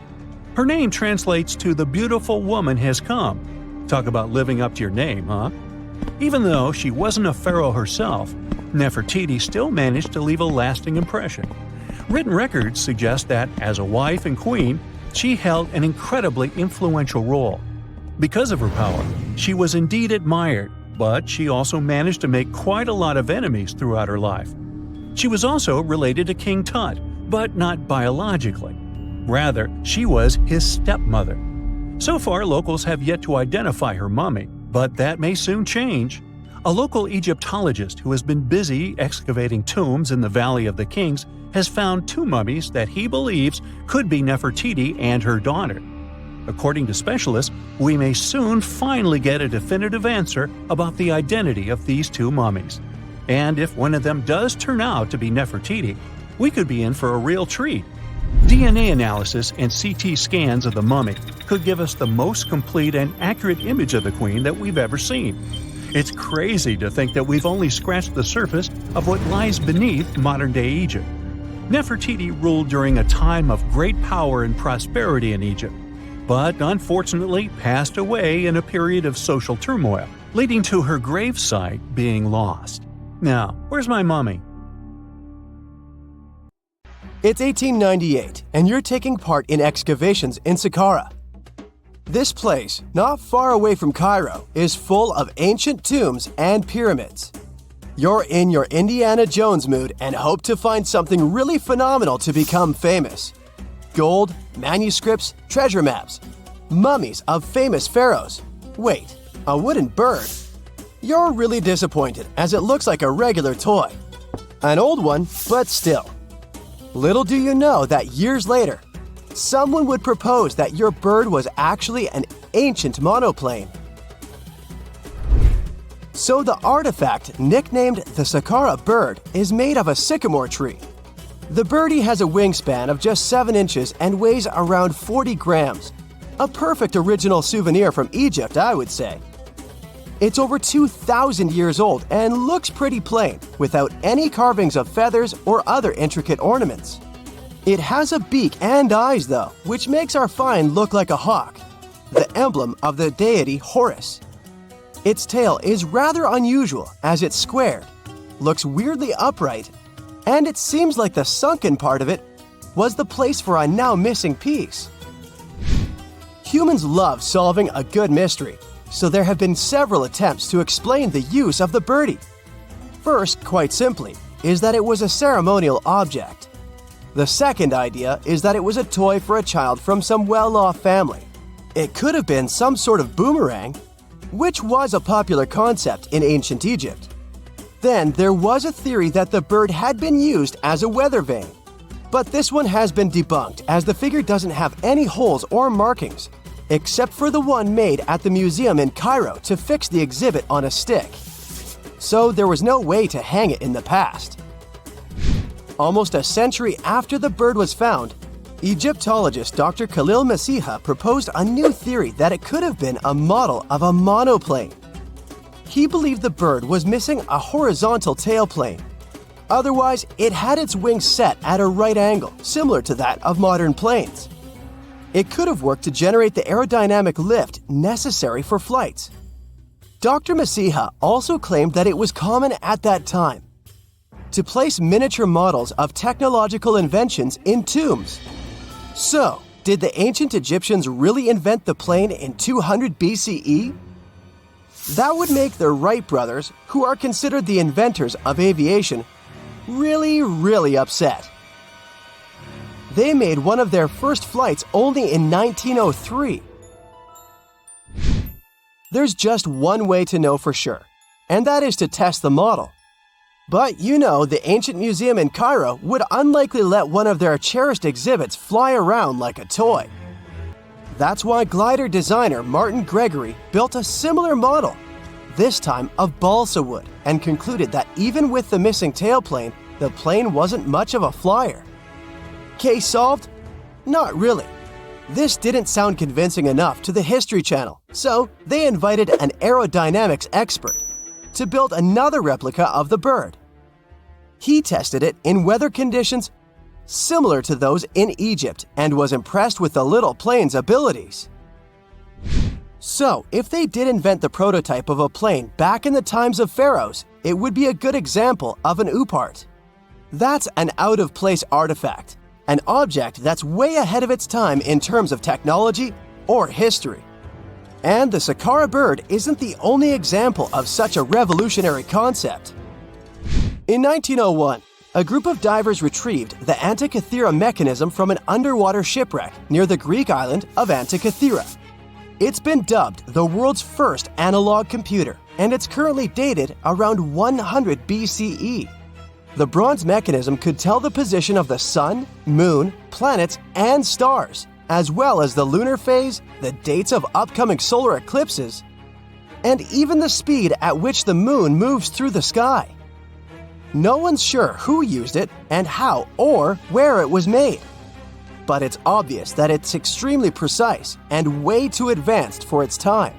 Her name translates to "the beautiful woman has come." Talk about living up to your name, huh? Even though she wasn't a pharaoh herself, Nefertiti still managed to leave a lasting impression. Written records suggest that, as a wife and queen, she held an incredibly influential role. Because of her power, she was indeed admired, but she also managed to make quite a lot of enemies throughout her life. She was also related to King Tut, but not biologically. Rather, she was his stepmother. So far, locals have yet to identify her mummy, but that may soon change. A local Egyptologist who has been busy excavating tombs in the Valley of the Kings has found two mummies that he believes could be Nefertiti and her daughter. According to specialists, we may soon finally get a definitive answer about the identity of these two mummies. And if one of them does turn out to be Nefertiti, we could be in for a real treat. DNA analysis and CT scans of the mummy could give us the most complete and accurate image of the queen that we've ever seen. It's crazy to think that we've only scratched the surface of what lies beneath modern-day Egypt. Nefertiti ruled during a time of great power and prosperity in Egypt, but unfortunately passed away in a period of social turmoil, leading to her gravesite being lost. Now, where's my mummy? It's 1898, and you're taking part in excavations in Saqqara. This place, not far away from Cairo, is full of ancient tombs and pyramids. You're in your Indiana Jones mood and hope to find something really phenomenal to become famous. Gold, manuscripts, treasure maps, mummies of famous pharaohs. Wait, a wooden bird? You're really disappointed as it looks like a regular toy. An old one, but still. Little do you know that years later, someone would propose that your bird was actually an ancient monoplane. So the artifact, nicknamed the Saqqara bird, is made of a sycamore tree. The birdie has a wingspan of just 7 inches and weighs around 40 grams. A perfect original souvenir from Egypt, I would say. It's over 2,000 years old and looks pretty plain, without any carvings of feathers or other intricate ornaments. It has a beak and eyes though, which makes our find look like a hawk, the emblem of the deity Horus. Its tail is rather unusual as it's squared, looks weirdly upright, and it seems like the sunken part of it was the place for a now missing piece. Humans love solving a good mystery, so there have been several attempts to explain the use of the birdie. First, quite simply, is that it was a ceremonial object. The second idea is that it was a toy for a child from some well-off family. It could have been some sort of boomerang, which was a popular concept in ancient Egypt. Then there was a theory that the bird had been used as a weather vane. But this one has been debunked as the figure doesn't have any holes or markings, except for the one made at the museum in Cairo to fix the exhibit on a stick. So there was no way to hang it in the past. Almost a century after the bird was found, Egyptologist Dr. Khalil Masiha proposed a new theory that it could have been a model of a monoplane. He believed the bird was missing a horizontal tailplane. Otherwise, it had its wings set at a right angle, similar to that of modern planes. It could have worked to generate the aerodynamic lift necessary for flights. Dr. Masiha also claimed that it was common at that time to place miniature models of technological inventions in tombs. So, did the ancient Egyptians really invent the plane in 200 BCE? That would make the Wright brothers, who are considered the inventors of aviation, really upset. They made one of their first flights only in 1903. There's just one way to know for sure, and that is to test the model. But you know, the ancient museum in Cairo would unlikely let one of their cherished exhibits fly around like a toy. That's why glider designer Martin Gregory built a similar model, this time of balsa wood, and concluded that even with the missing tailplane, the plane wasn't much of a flyer. Case solved? Not really. This didn't sound convincing enough to the History Channel, so they invited an aerodynamics expert to build another replica of the bird. He tested it in weather conditions similar to those in Egypt and was impressed with the little plane's abilities. So, if they did invent the prototype of a plane back in the times of pharaohs, it would be a good example of an oupart. That's an out-of-place artifact, an object that's way ahead of its time in terms of technology or history. And the Saqqara bird isn't the only example of such a revolutionary concept. In 1901, a group of divers retrieved the Antikythera mechanism from an underwater shipwreck near the Greek island of Antikythera. It's been dubbed the world's first analog computer, and it's currently dated around 100 BCE. The bronze mechanism could tell the position of the sun, moon, planets, and stars, as well as the lunar phase, the dates of upcoming solar eclipses, and even the speed at which the moon moves through the sky. No one's sure who used it and how or where it was made. But it's obvious that it's extremely precise and way too advanced for its time.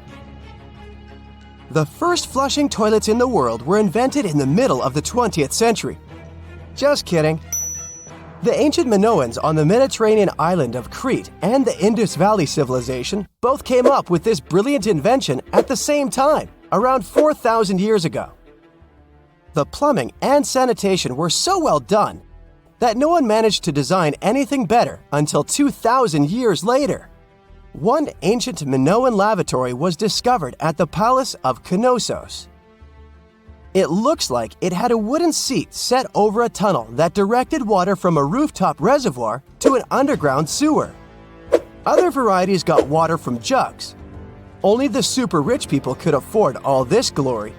The first flushing toilets in the world were invented in the middle of the 20th century. Just kidding. The ancient Minoans on the Mediterranean island of Crete and the Indus Valley civilization both came up with this brilliant invention at the same time, around 4,000 years ago. The plumbing and sanitation were so well done that no one managed to design anything better until 2,000 years later. One ancient Minoan lavatory was discovered at the Palace of Knossos. It looks like it had a wooden seat set over a tunnel that directed water from a rooftop reservoir to an underground sewer. Other varieties got water from jugs. Only the super rich people could afford all this glory.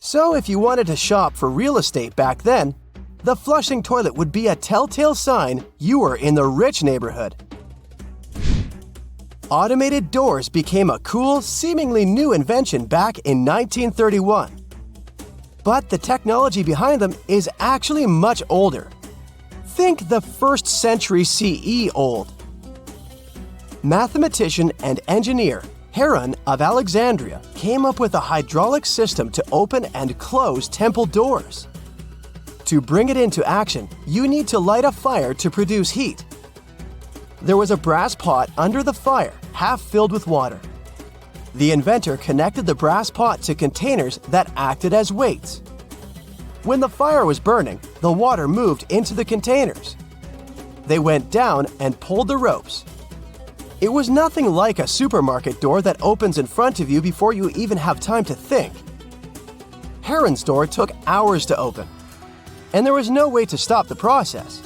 So if you wanted to shop for real estate back then, the flushing toilet would be a telltale sign you were in the rich neighborhood. Automated doors became a cool, seemingly new invention back in 1931. But the technology behind them is actually much older. Think the 1st century CE old. Mathematician and engineer Heron of Alexandria came up with a hydraulic system to open and close temple doors. To bring it into action, you need to light a fire to produce heat. There was a brass pot under the fire, half filled with water. The inventor connected the brass pot to containers that acted as weights. When the fire was burning, the water moved into the containers. They went down and pulled the ropes. It was nothing like a supermarket door that opens in front of you before you even have time to think. Heron's door took hours to open, and there was no way to stop the process.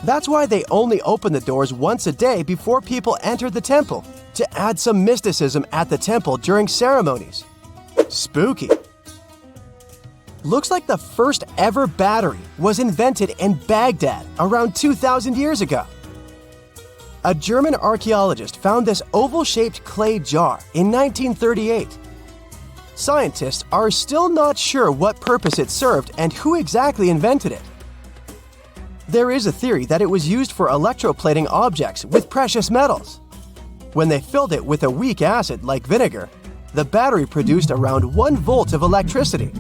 That's why they only opened the doors once a day before people entered the temple, to add some mysticism at the temple during ceremonies. Spooky. Looks like the first ever battery was invented in Baghdad around 2,000 years ago. A German archaeologist found this oval-shaped clay jar in 1938. Scientists are still not sure what purpose it served and who exactly invented it. There is a theory that it was used for electroplating objects with precious metals. When they filled it with a weak acid like vinegar, the battery produced around 1 volt of electricity.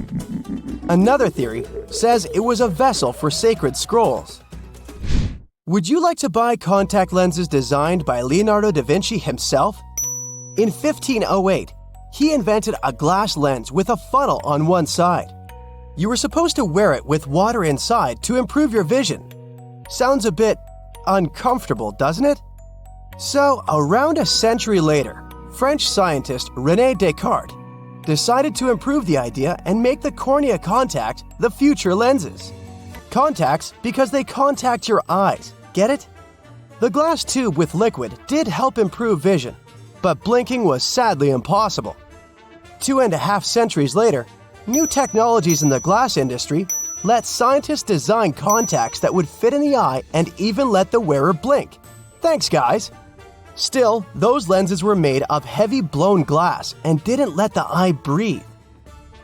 Another theory says it was a vessel for sacred scrolls. Would you like to buy contact lenses designed by Leonardo da Vinci himself? In 1508, he invented a glass lens with a funnel on one side. You were supposed to wear it with water inside to improve your vision. Sounds a bit uncomfortable, doesn't it? So, around a century later, French scientist René Descartes decided to improve the idea and make the cornea contact the future lenses. Contacts because they contact your eyes, get it? The glass tube with liquid did help improve vision, but blinking was sadly impossible. 2.5 centuries later, new technologies in the glass industry let scientists design contacts that would fit in the eye and even let the wearer blink. Thanks, guys! Still, those lenses were made of heavy blown glass and didn't let the eye breathe.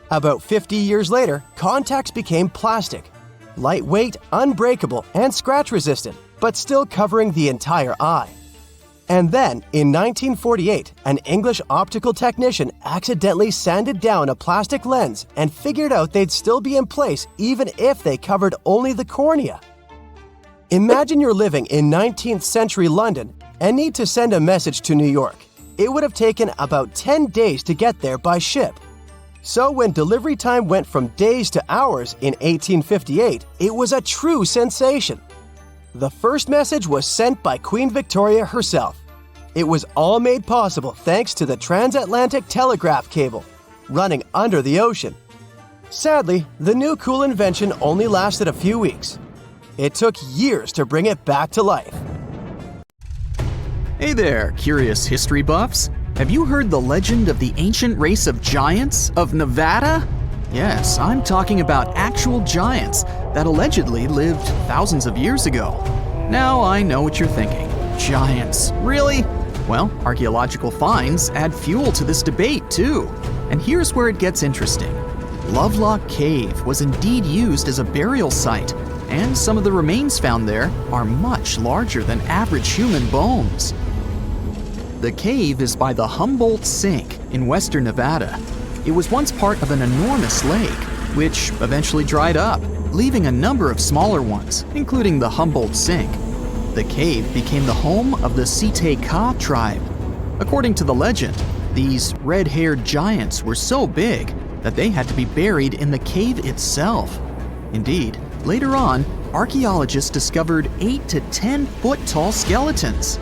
About 50 years later, contacts became plastic, lightweight, unbreakable, and scratch-resistant, but still covering the entire eye. And then, in 1948, an English optical technician accidentally sanded down a plastic lens and figured out they'd still be in place even if they covered only the cornea. Imagine you're living in 19th century London and need to send a message to New York. It would have taken about 10 days to get there by ship. So when delivery time went from days to hours in 1858, it was a true sensation. The first message was sent by Queen Victoria herself. It was all made possible thanks to the transatlantic telegraph cable, running under the ocean. Sadly, the new cool invention only lasted a few weeks. It took years to bring it back to life. Hey there, curious history buffs. Have you heard the legend of the ancient race of giants of Nevada? Yes, I'm talking about actual giants that allegedly lived thousands of years ago. Now I know what you're thinking. Giants, really? Well, archaeological finds add fuel to this debate too. And here's where it gets interesting. Lovelock Cave was indeed used as a burial site, and some of the remains found there are much larger than average human bones. The cave is by the Humboldt Sink in western Nevada. It was once part of an enormous lake, which eventually dried up, leaving a number of smaller ones, including the Humboldt Sink. The cave became the home of the Site-Ka tribe. According to the legend, these red-haired giants were so big that they had to be buried in the cave itself. Indeed, later on, archaeologists discovered 8 to 10 foot tall skeletons.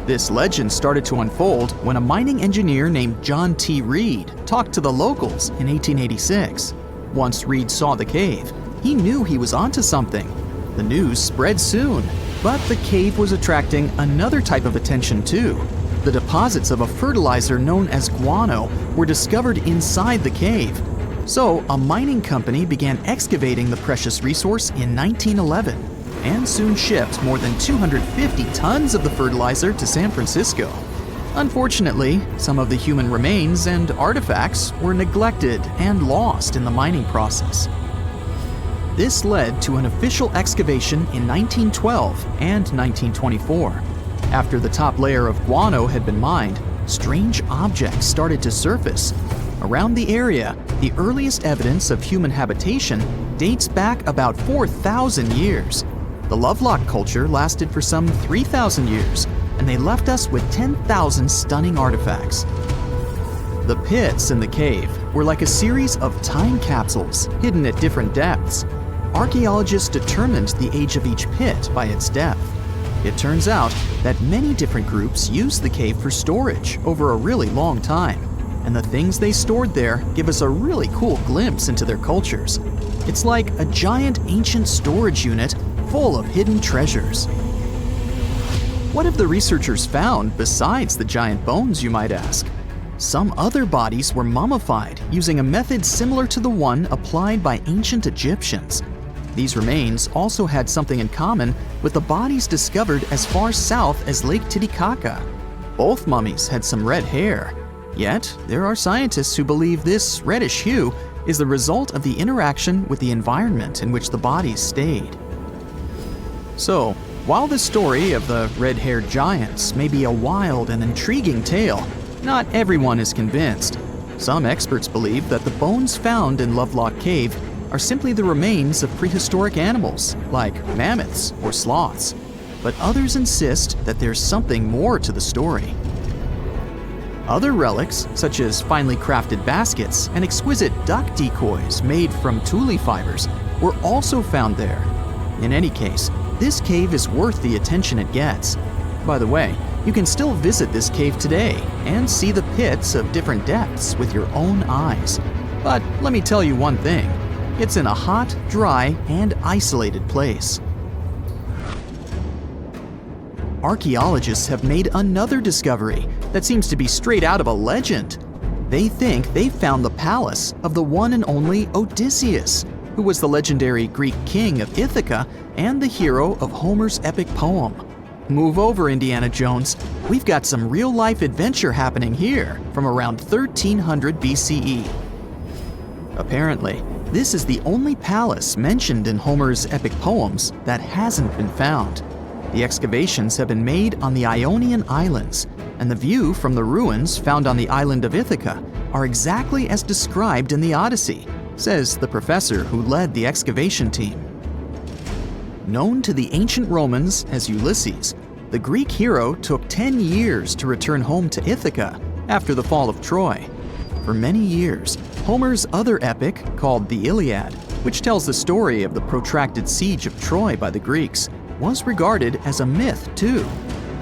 This legend started to unfold when a mining engineer named John T. Reed talked to the locals in 1886. Once Reed saw the cave, he knew he was onto something. The news spread soon, but the cave was attracting another type of attention too. The deposits of a fertilizer known as guano were discovered inside the cave. So a mining company began excavating the precious resource in 1911 and soon shipped more than 250 tons of the fertilizer to San Francisco. Unfortunately, some of the human remains and artifacts were neglected and lost in the mining process. This led to an official excavation in 1912 and 1924. After the top layer of guano had been mined, strange objects started to surface. Around the area, the earliest evidence of human habitation dates back about 4,000 years. The Lovelock culture lasted for some 3,000 years, and they left us with 10,000 stunning artifacts. The pits in the cave were like a series of time capsules hidden at different depths. Archaeologists determined the age of each pit by its depth. It turns out that many different groups used the cave for storage over a really long time, and the things they stored there give us a really cool glimpse into their cultures. It's like a giant ancient storage unit full of hidden treasures. What have the researchers found besides the giant bones, you might ask? Some other bodies were mummified using a method similar to the one applied by ancient Egyptians. These remains also had something in common with the bodies discovered as far south as Lake Titicaca. Both mummies had some red hair, yet there are scientists who believe this reddish hue is the result of the interaction with the environment in which the bodies stayed. So, while the story of the red-haired giants may be a wild and intriguing tale, not everyone is convinced. Some experts believe that the bones found in Lovelock Cave are simply the remains of prehistoric animals, like mammoths or sloths. But others insist that there's something more to the story. Other relics, such as finely crafted baskets and exquisite duck decoys made from tule fibers, were also found there. In any case, this cave is worth the attention it gets. By the way, you can still visit this cave today and see the pits of different depths with your own eyes. But let me tell you one thing. It's in a hot, dry, and isolated place. Archaeologists have made another discovery that seems to be straight out of a legend. They think they found the palace of the one and only Odysseus, who was the legendary Greek king of Ithaca and the hero of Homer's epic poem. Move over, Indiana Jones. We've got some real-life adventure happening here from around 1300 BCE. Apparently, this is the only palace mentioned in Homer's epic poems that hasn't been found. The excavations have been made on the Ionian Islands, and the view from the ruins found on the island of Ithaca are exactly as described in the Odyssey, says the professor who led the excavation team. Known to the ancient Romans as Ulysses, the Greek hero took 10 years to return home to Ithaca after the fall of Troy. For many years, Homer's other epic, called the Iliad, which tells the story of the protracted siege of Troy by the Greeks, was regarded as a myth too.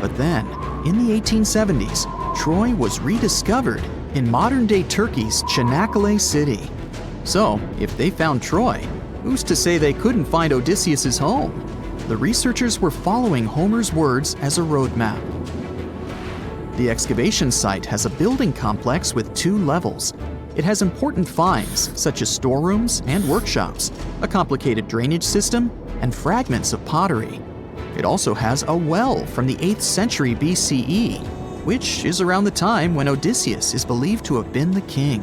But then, in the 1870s, Troy was rediscovered in modern-day Turkey's Çanakkale city. So, if they found Troy, who's to say they couldn't find Odysseus' home? The researchers were following Homer's words as a roadmap. The excavation site has a building complex with 2 levels. It has important finds, such as storerooms and workshops, a complicated drainage system, and fragments of pottery. It also has a well from the 8th century BCE, which is around the time when Odysseus is believed to have been the king.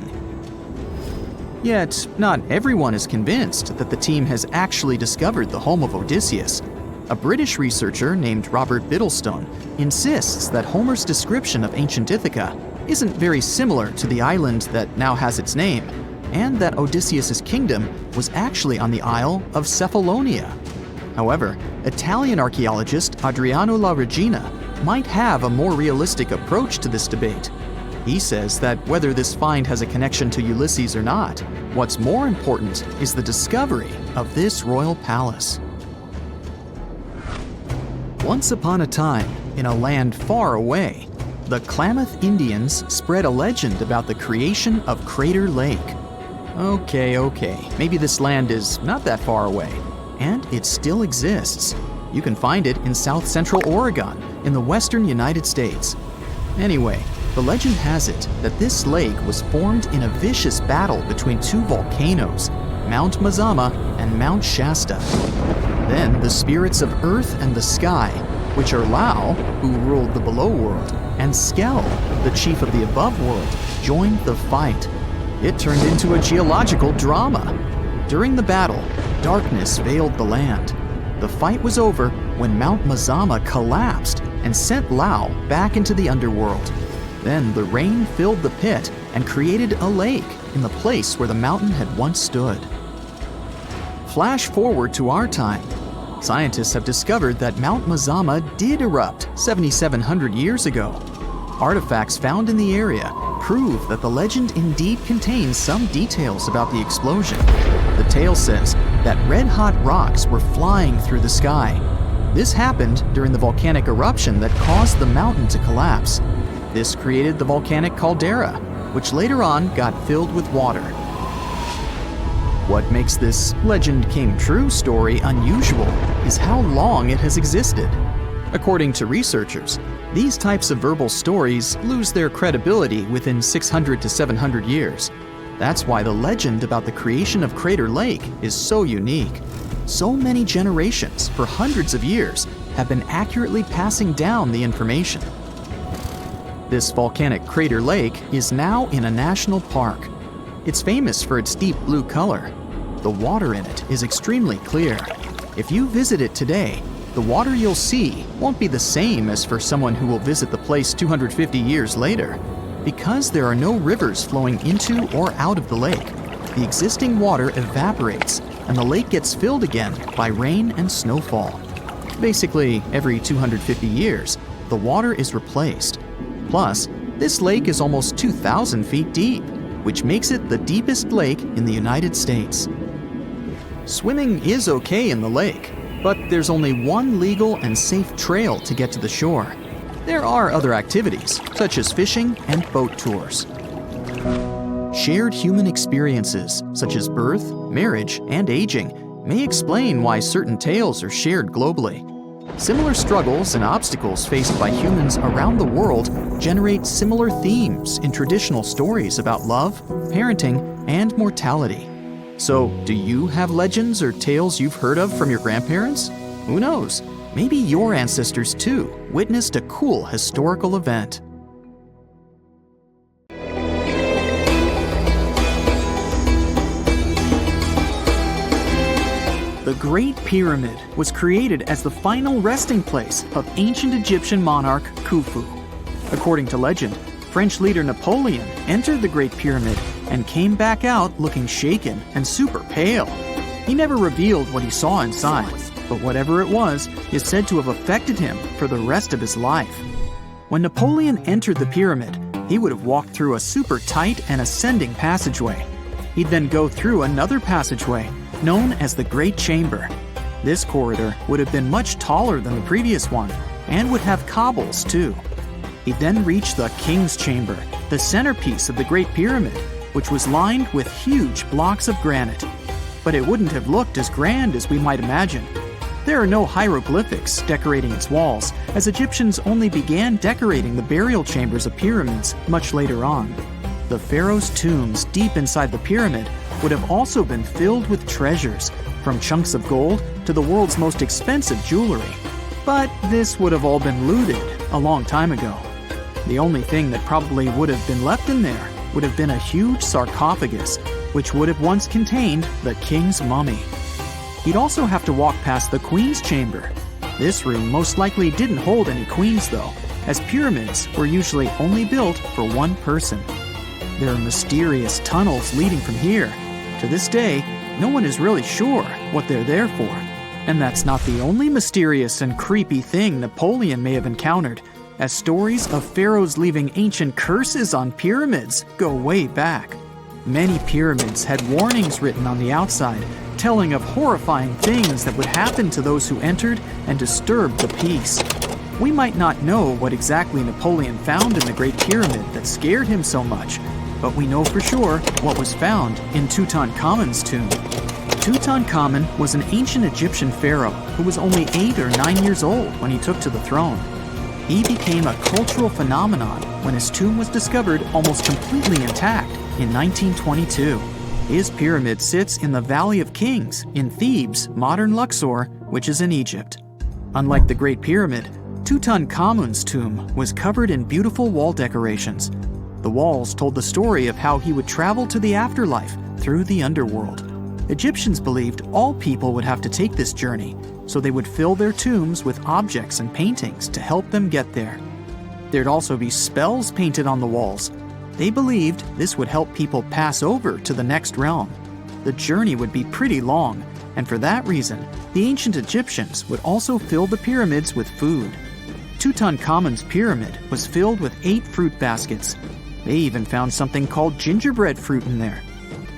Yet, not everyone is convinced that the team has actually discovered the home of Odysseus. A British researcher named Robert Biddlestone insists that Homer's description of ancient Ithaca isn't very similar to the island that now has its name, and that Odysseus' kingdom was actually on the Isle of Cephalonia. However, Italian archaeologist Adriano La Regina might have a more realistic approach to this debate. He says that whether this find has a connection to Ulysses or not, what's more important is the discovery of this royal palace. Once upon a time, in a land far away, the Klamath Indians spread a legend about the creation of Crater Lake. Okay, maybe this land is not that far away, and it still exists. You can find it in south central Oregon, in the western United States. Anyway, the legend has it that this lake was formed in a vicious battle between 2 volcanoes, Mount Mazama and Mount Shasta. Then the spirits of earth and the sky, which are Lao, who ruled the below world, and Skell, the chief of the above world, joined the fight. It turned into a geological drama. During the battle, darkness veiled the land. The fight was over when Mount Mazama collapsed and sent Lao back into the underworld. Then the rain filled the pit and created a lake in the place where the mountain had once stood. Flash forward to our time. Scientists have discovered that Mount Mazama did erupt 7,700 years ago. Artifacts found in the area prove that the legend indeed contains some details about the explosion. The tale says that red-hot rocks were flying through the sky. This happened during the volcanic eruption that caused the mountain to collapse. This created the volcanic caldera, which later on got filled with water. What makes this legend came true story unusual is how long it has existed. According to researchers, these types of verbal stories lose their credibility within 600 to 700 years. That's why the legend about the creation of Crater Lake is so unique. So many generations, for hundreds of years, have been accurately passing down the information. This volcanic crater lake is now in a national park. It's famous for its deep blue color. The water in it is extremely clear. If you visit it today, the water you'll see won't be the same as for someone who will visit the place 250 years later. Because there are no rivers flowing into or out of the lake, the existing water evaporates and the lake gets filled again by rain and snowfall. Basically, every 250 years, the water is replaced. Plus, this lake is almost 2,000 feet deep, which makes it the deepest lake in the United States. Swimming is okay in the lake, but there's only one legal and safe trail to get to the shore. There are other activities, such as fishing and boat tours. Shared human experiences, such as birth, marriage, and aging, may explain why certain tales are shared globally. Similar struggles and obstacles faced by humans around the world generate similar themes in traditional stories about love, parenting, and mortality. So, do you have legends or tales you've heard of from your grandparents? Who knows? Maybe your ancestors too witnessed a cool historical event. The Great Pyramid was created as the final resting place of ancient Egyptian monarch Khufu. According to legend, French leader Napoleon entered the Great Pyramid and came back out looking shaken and super pale. He never revealed what he saw inside, but whatever it was is said to have affected him for the rest of his life. When Napoleon entered the pyramid, he would have walked through a super tight and ascending passageway. He'd then go through another passageway known as the Great Chamber. This corridor would have been much taller than the previous one and would have cobbles too. He'd then reach the King's Chamber, the centerpiece of the Great Pyramid, which was lined with huge blocks of granite. But it wouldn't have looked as grand as we might imagine. There are no hieroglyphics decorating its walls, as Egyptians only began decorating the burial chambers of pyramids much later on. The pharaoh's tombs deep inside the pyramid would have also been filled with treasures, from chunks of gold to the world's most expensive jewelry. But this would have all been looted a long time ago. The only thing that probably would have been left in there would have been a huge sarcophagus, which would have once contained the king's mummy. He'd also have to walk past the queen's chamber. This room most likely didn't hold any queens though, as pyramids were usually only built for one person. There are mysterious tunnels leading from here. To this day, no one is really sure what they're there for. And that's not the only mysterious and creepy thing Napoleon may have encountered, as stories of pharaohs leaving ancient curses on pyramids go way back. Many pyramids had warnings written on the outside, telling of horrifying things that would happen to those who entered and disturbed the peace. We might not know what exactly Napoleon found in the Great Pyramid that scared him so much, but we know for sure what was found in Tutankhamun's tomb. Tutankhamun was an ancient Egyptian pharaoh who was only 8 or 9 years old when he took to the throne. He became a cultural phenomenon when his tomb was discovered almost completely intact in 1922. His pyramid sits in the Valley of Kings in Thebes, modern Luxor, which is in Egypt. Unlike the Great Pyramid, Tutankhamun's tomb was covered in beautiful wall decorations. The walls told the story of how he would travel to the afterlife through the underworld. Egyptians believed all people would have to take this journey, so they would fill their tombs with objects and paintings to help them get there. There'd also be spells painted on the walls. They believed this would help people pass over to the next realm. The journey would be pretty long, and for that reason, the ancient Egyptians would also fill the pyramids with food. Tutankhamun's pyramid was filled with 8 fruit baskets. They even found something called gingerbread fruit in there.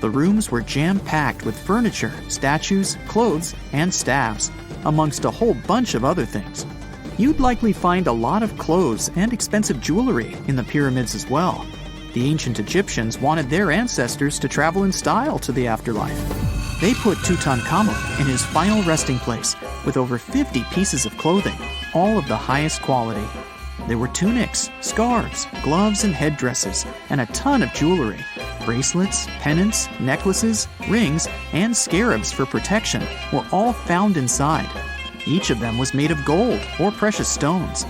The rooms were jam-packed with furniture, statues, clothes, and staffs, amongst a whole bunch of other things. You'd likely find a lot of clothes and expensive jewelry in the pyramids as well. The ancient Egyptians wanted their ancestors to travel in style to the afterlife. They put Tutankhamun in his final resting place with over 50 pieces of clothing, all of the highest quality. There were tunics, scarves, gloves, and headdresses, and a ton of jewelry. Bracelets, pendants, necklaces, rings, and scarabs for protection were all found inside. Each of them was made of gold or precious stones.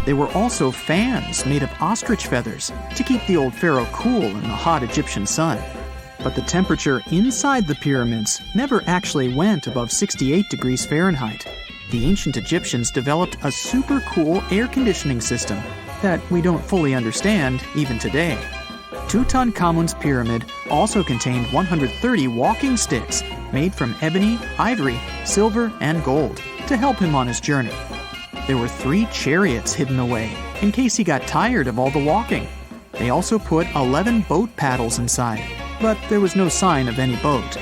There were also fans made of ostrich feathers to keep the old pharaoh cool in the hot Egyptian sun. But the temperature inside the pyramids never actually went above 68 degrees Fahrenheit. The ancient Egyptians developed a super cool air conditioning system that we don't fully understand even today. Tutankhamun's pyramid also contained 130 walking sticks made from ebony, ivory, silver, and gold to help him on his journey. There were 3 chariots hidden away in case he got tired of all the walking. They also put 11 boat paddles inside, but there was no sign of any boat.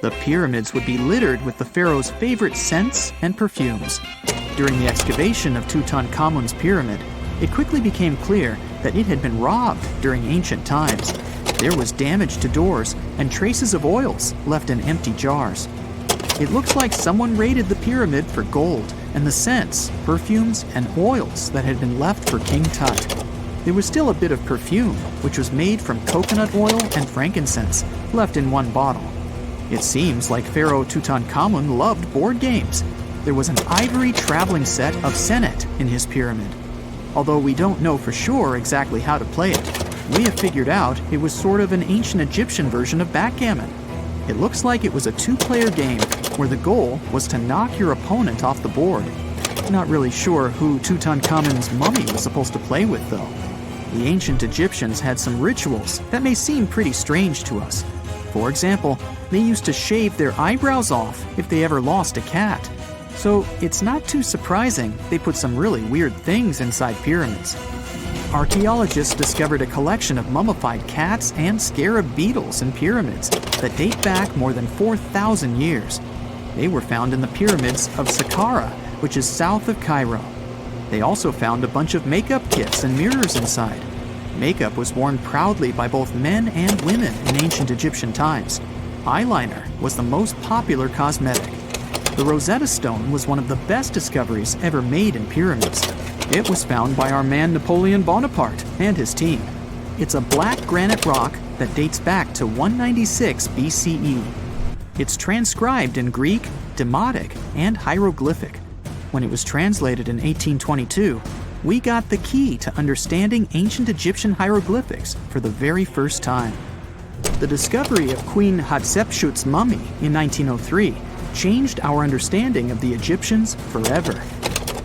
The pyramids would be littered with the pharaoh's favorite scents and perfumes. During the excavation of Tutankhamun's pyramid, it quickly became clear that it had been robbed during ancient times. There was damage to doors and traces of oils left in empty jars. It looks like someone raided the pyramid for gold and the scents, perfumes, and oils that had been left for King Tut. There was still a bit of perfume, which was made from coconut oil and frankincense, left in one bottle. It seems like Pharaoh Tutankhamun loved board games. There was an ivory traveling set of senet in his pyramid. Although we don't know for sure exactly how to play it, we have figured out it was sort of an ancient Egyptian version of backgammon. It looks like it was a 2-player game where the goal was to knock your opponent off the board. Not really sure who Tutankhamun's mummy was supposed to play with, though. The ancient Egyptians had some rituals that may seem pretty strange to us. For example, they used to shave their eyebrows off if they ever lost a cat. So it's not too surprising they put some really weird things inside pyramids. Archaeologists discovered a collection of mummified cats and scarab beetles in pyramids that date back more than 4,000 years. They were found in the pyramids of Saqqara, which is south of Cairo. They also found a bunch of makeup kits and mirrors inside. Makeup was worn proudly by both men and women in ancient Egyptian times. Eyeliner was the most popular cosmetic. The Rosetta Stone was one of the best discoveries ever made in pyramids. It was found by our man Napoleon Bonaparte and his team. It's a black granite rock that dates back to 196 BCE. It's transcribed in Greek, Demotic, and hieroglyphic. When it was translated in 1822, we got the key to understanding ancient Egyptian hieroglyphics for the very first time. The discovery of Queen Hatshepsut's mummy in 1903 changed our understanding of the Egyptians forever.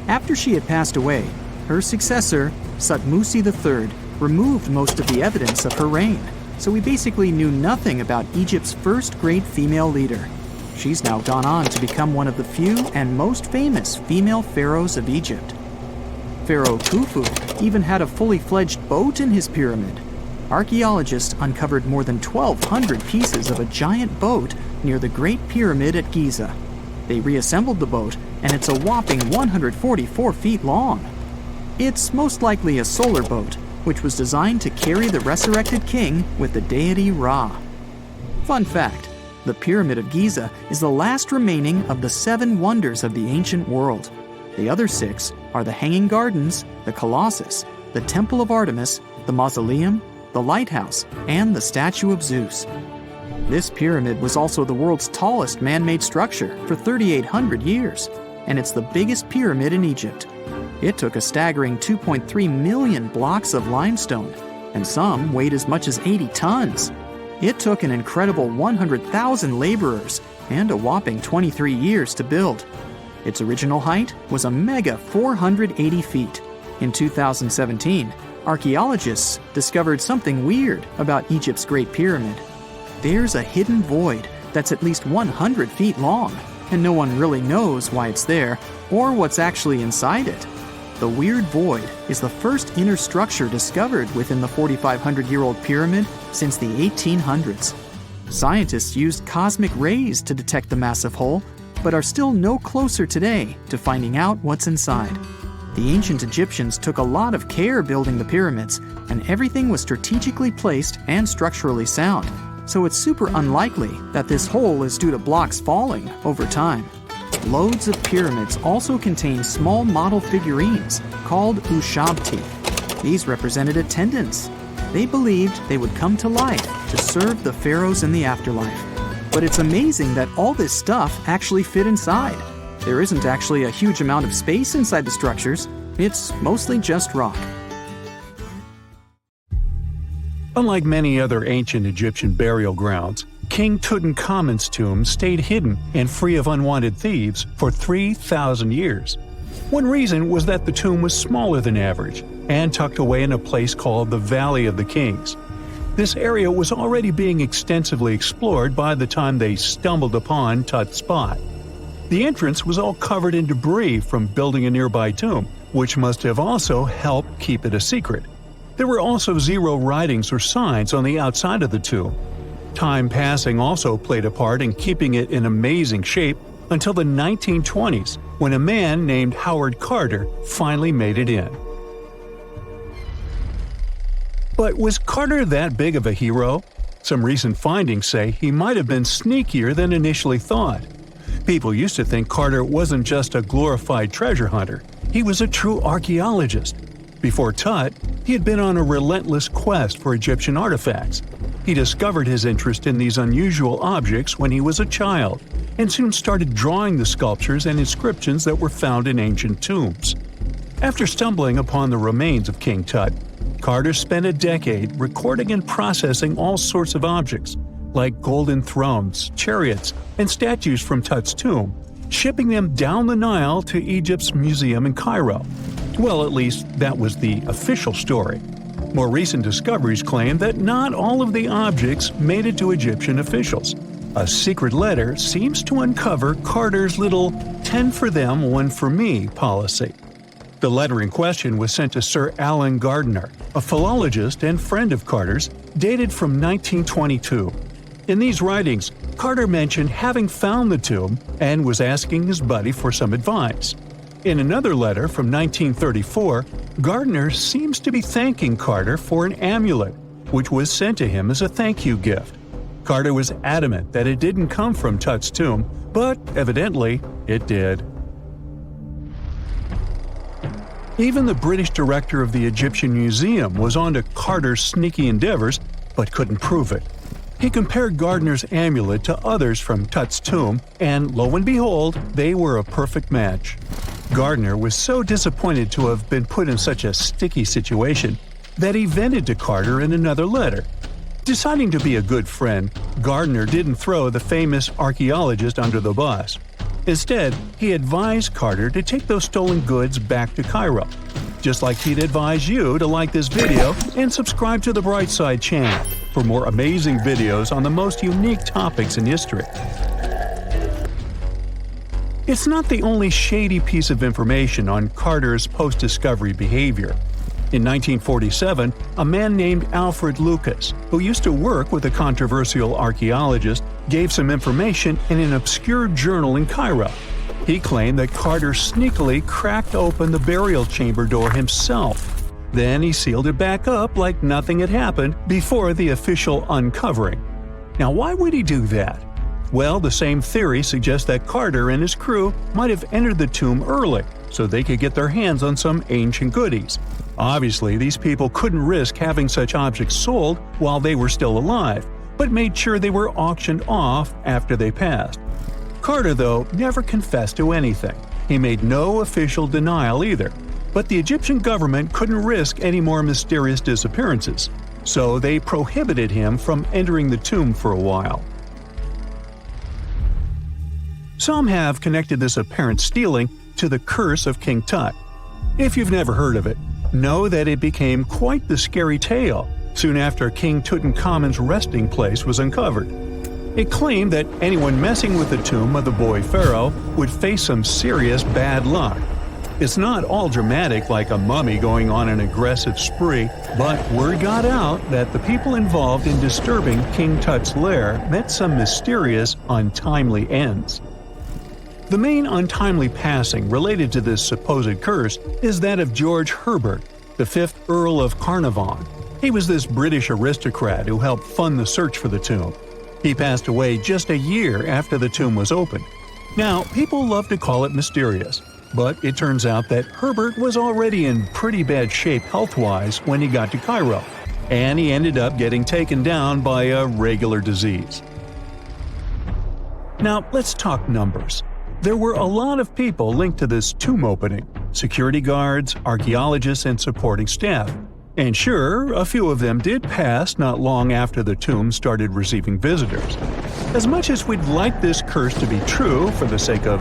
After she had passed away, her successor, Thutmose III, removed most of the evidence of her reign, so we basically knew nothing about Egypt's first great female leader. She's now gone on to become one of the few and most famous female pharaohs of Egypt. Pharaoh Khufu even had a fully fledged boat in his pyramid. Archaeologists uncovered more than 1,200 pieces of a giant boat near the Great Pyramid at Giza. They reassembled the boat, and it's a whopping 144 feet long. It's most likely a solar boat, which was designed to carry the resurrected king with the deity Ra. Fun fact, the Pyramid of Giza is the last remaining of the 7 wonders of the ancient world. The other 6 are the Hanging Gardens, the Colossus, the Temple of Artemis, the Mausoleum, the Lighthouse, and the Statue of Zeus. This pyramid was also the world's tallest man-made structure for 3,800 years, and it's the biggest pyramid in Egypt. It took a staggering 2.3 million blocks of limestone, and some weighed as much as 80 tons. It took an incredible 100,000 laborers and a whopping 23 years to build. Its original height was a mega 480 feet. In 2017, archaeologists discovered something weird about Egypt's Great Pyramid. There's a hidden void that's at least 100 feet long, and no one really knows why it's there or what's actually inside it. The weird void is the first inner structure discovered within the 4,500-year-old pyramid since the 1800s. Scientists used cosmic rays to detect the massive hole, but are still no closer today to finding out what's inside. The ancient Egyptians took a lot of care building the pyramids, and everything was strategically placed and structurally sound. so it's super unlikely that this hole is due to blocks falling over time. Loads of pyramids also contain small model figurines called ushabti. These represented attendants. They believed they would come to life to serve the pharaohs in the afterlife. But it's amazing that all this stuff actually fit inside. There isn't actually a huge amount of space inside the structures. It's mostly just rock. Unlike many other ancient Egyptian burial grounds, King Tutankhamun's tomb stayed hidden and free of unwanted thieves for 3,000 years. One reason was that the tomb was smaller than average and tucked away in a place called the Valley of the Kings. This area was already being extensively explored by the time they stumbled upon Tut's spot. The entrance was all covered in debris from building a nearby tomb, which must have also helped keep it a secret. There were also zero writings or signs on the outside of the tomb. Time passing also played a part in keeping it in amazing shape until the 1920s, when a man named Howard Carter finally made it in. But was Carter that big of a hero? Some recent findings say he might have been sneakier than initially thought. People used to think Carter wasn't just a glorified treasure hunter, he was a true archaeologist. Before Tut, he had been on a relentless quest for Egyptian artifacts. He discovered his interest in these unusual objects when he was a child, and soon started drawing the sculptures and inscriptions that were found in ancient tombs. After stumbling upon the remains of King Tut, Carter spent a decade recording and processing all sorts of objects, like golden thrones, chariots, and statues from Tut's tomb, shipping them down the Nile to Egypt's museum in Cairo. Well, at least that was the official story. More recent discoveries claim that not all of the objects made it to Egyptian officials. A secret letter seems to uncover Carter's little 10 for them, 1 for me policy. The letter in question was sent to Sir Alan Gardiner, a philologist and friend of Carter's, dated from 1922. In these writings, Carter mentioned having found the tomb and was asking his buddy for some advice. In another letter from 1934, Gardiner seems to be thanking Carter for an amulet, which was sent to him as a thank you gift. Carter was adamant that it didn't come from Tut's tomb, but evidently it did. Even the British director of the Egyptian Museum was onto Carter's sneaky endeavors, but couldn't prove it. He compared Gardiner's amulet to others from Tut's tomb, and lo and behold, they were a perfect match. Gardiner was so disappointed to have been put in such a sticky situation that he vented to Carter in another letter. Deciding to be a good friend, Gardiner didn't throw the famous archaeologist under the bus. Instead, he advised Carter to take those stolen goods back to Cairo, just like he'd advise you to like this video and subscribe to the Brightside channel for more amazing videos on the most unique topics in history. It's not the only shady piece of information on Carter's post-discovery behavior. In 1947, a man named Alfred Lucas, who used to work with a controversial archaeologist, gave some information in an obscure journal in Cairo. He claimed that Carter sneakily cracked open the burial chamber door himself. Then he sealed it back up like nothing had happened before the official uncovering. Now, why would he do that? Well, the same theory suggests that Carter and his crew might have entered the tomb early so they could get their hands on some ancient goodies. Obviously, these people couldn't risk having such objects sold while they were still alive, but made sure they were auctioned off after they passed. Carter, though, never confessed to anything. He made no official denial either, but the Egyptian government couldn't risk any more mysterious disappearances, so they prohibited him from entering the tomb for a while. Some have connected this apparent stealing to the curse of King Tut. If you've never heard of it, know that it became quite the scary tale soon after King Tutankhamun's resting place was uncovered. It claimed that anyone messing with the tomb of the boy pharaoh would face some serious bad luck. It's not all dramatic like a mummy going on an aggressive spree, but word got out that the people involved in disturbing King Tut's lair met some mysterious, untimely ends. The main untimely passing related to this supposed curse is that of George Herbert, the 5th Earl of Carnarvon. He was this British aristocrat who helped fund the search for the tomb. He passed away just a year after the tomb was opened. Now, people love to call it mysterious, but it turns out that Herbert was already in pretty bad shape health-wise when he got to Cairo, and he ended up getting taken down by a regular disease. Now, let's talk numbers. There were a lot of people linked to this tomb opening: security guards, archaeologists, and supporting staff. And sure, a few of them did pass not long after the tomb started receiving visitors. As much as we'd like this curse to be true for the sake of,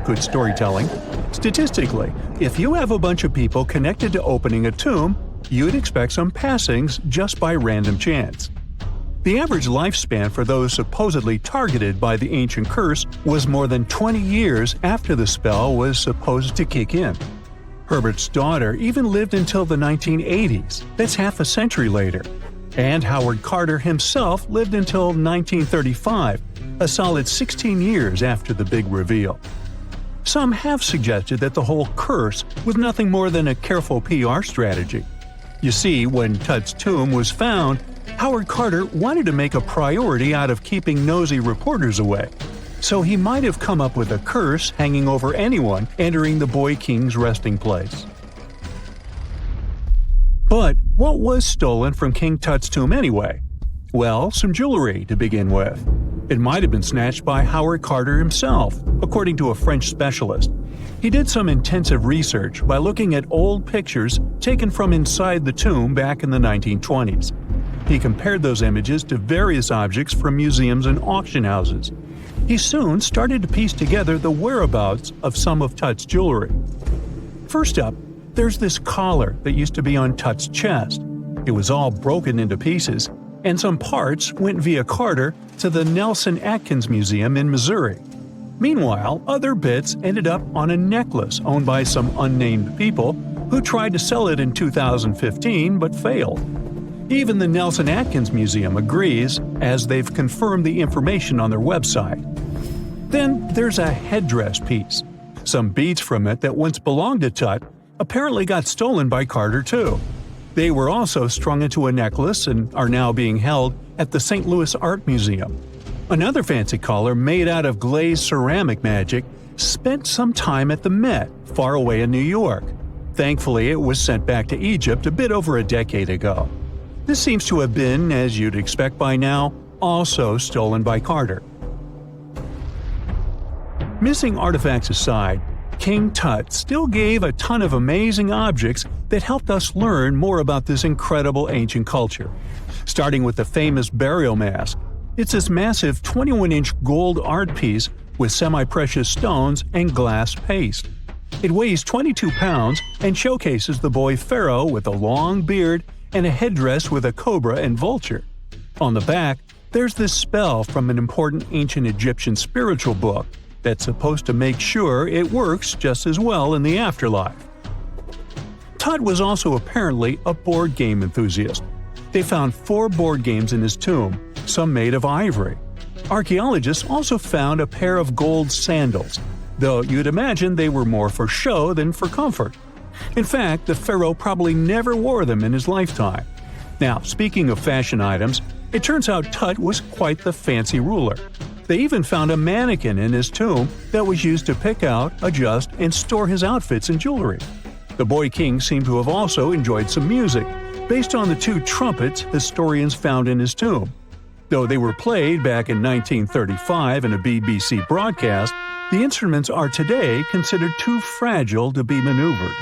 good storytelling, statistically, if you have a bunch of people connected to opening a tomb, you'd expect some passings just by random chance. The average lifespan for those supposedly targeted by the ancient curse was more than 20 years after the spell was supposed to kick in. Herbert's daughter even lived until the 1980s, that's half a century later. And Howard Carter himself lived until 1935, a solid 16 years after the big reveal. Some have suggested that the whole curse was nothing more than a careful PR strategy. You see, when Tut's tomb was found, Howard Carter wanted to make a priority out of keeping nosy reporters away. So he might have come up with a curse hanging over anyone entering the boy king's resting place. But what was stolen from King Tut's tomb anyway? Well, some jewelry to begin with. It might have been snatched by Howard Carter himself, according to a French specialist. He did some intensive research by looking at old pictures taken from inside the tomb back in the 1920s. He compared those images to various objects from museums and auction houses. He soon started to piece together the whereabouts of some of Tut's jewelry. First up, there's this collar that used to be on Tut's chest. It was all broken into pieces, and some parts went via Carter to the Nelson Atkins Museum in Missouri. Meanwhile, other bits ended up on a necklace owned by some unnamed people who tried to sell it in 2015 but failed. Even the Nelson Atkins Museum agrees, as they've confirmed the information on their website. Then there's a headdress piece. Some beads from it that once belonged to Tut apparently got stolen by Carter too. They were also strung into a necklace and are now being held at the St. Louis Art Museum. Another fancy collar made out of glazed ceramic magic spent some time at the Met, far away in New York. Thankfully, it was sent back to Egypt a bit over a decade ago. This seems to have been, as you'd expect by now, also stolen by Carter. Missing artifacts aside, King Tut still gave a ton of amazing objects that helped us learn more about this incredible ancient culture. Starting with the famous burial mask. It's this massive 21-inch gold art piece with semi-precious stones and glass paste. It weighs 22 pounds and showcases the boy pharaoh with a long beard and a headdress with a cobra and vulture. On the back, there's this spell from an important ancient Egyptian spiritual book that's supposed to make sure it works just as well in the afterlife. Tut was also apparently a board game enthusiast. They found 4 board games in his tomb, some made of ivory. Archaeologists also found a pair of gold sandals, though you'd imagine they were more for show than for comfort. In fact, the pharaoh probably never wore them in his lifetime. Now, speaking of fashion items, it turns out Tut was quite the fancy ruler. They even found a mannequin in his tomb that was used to pick out, adjust, and store his outfits and jewelry. The boy king seemed to have also enjoyed some music, based on the 2 trumpets historians found in his tomb. Though they were played back in 1935 in a BBC broadcast, the instruments are today considered too fragile to be maneuvered.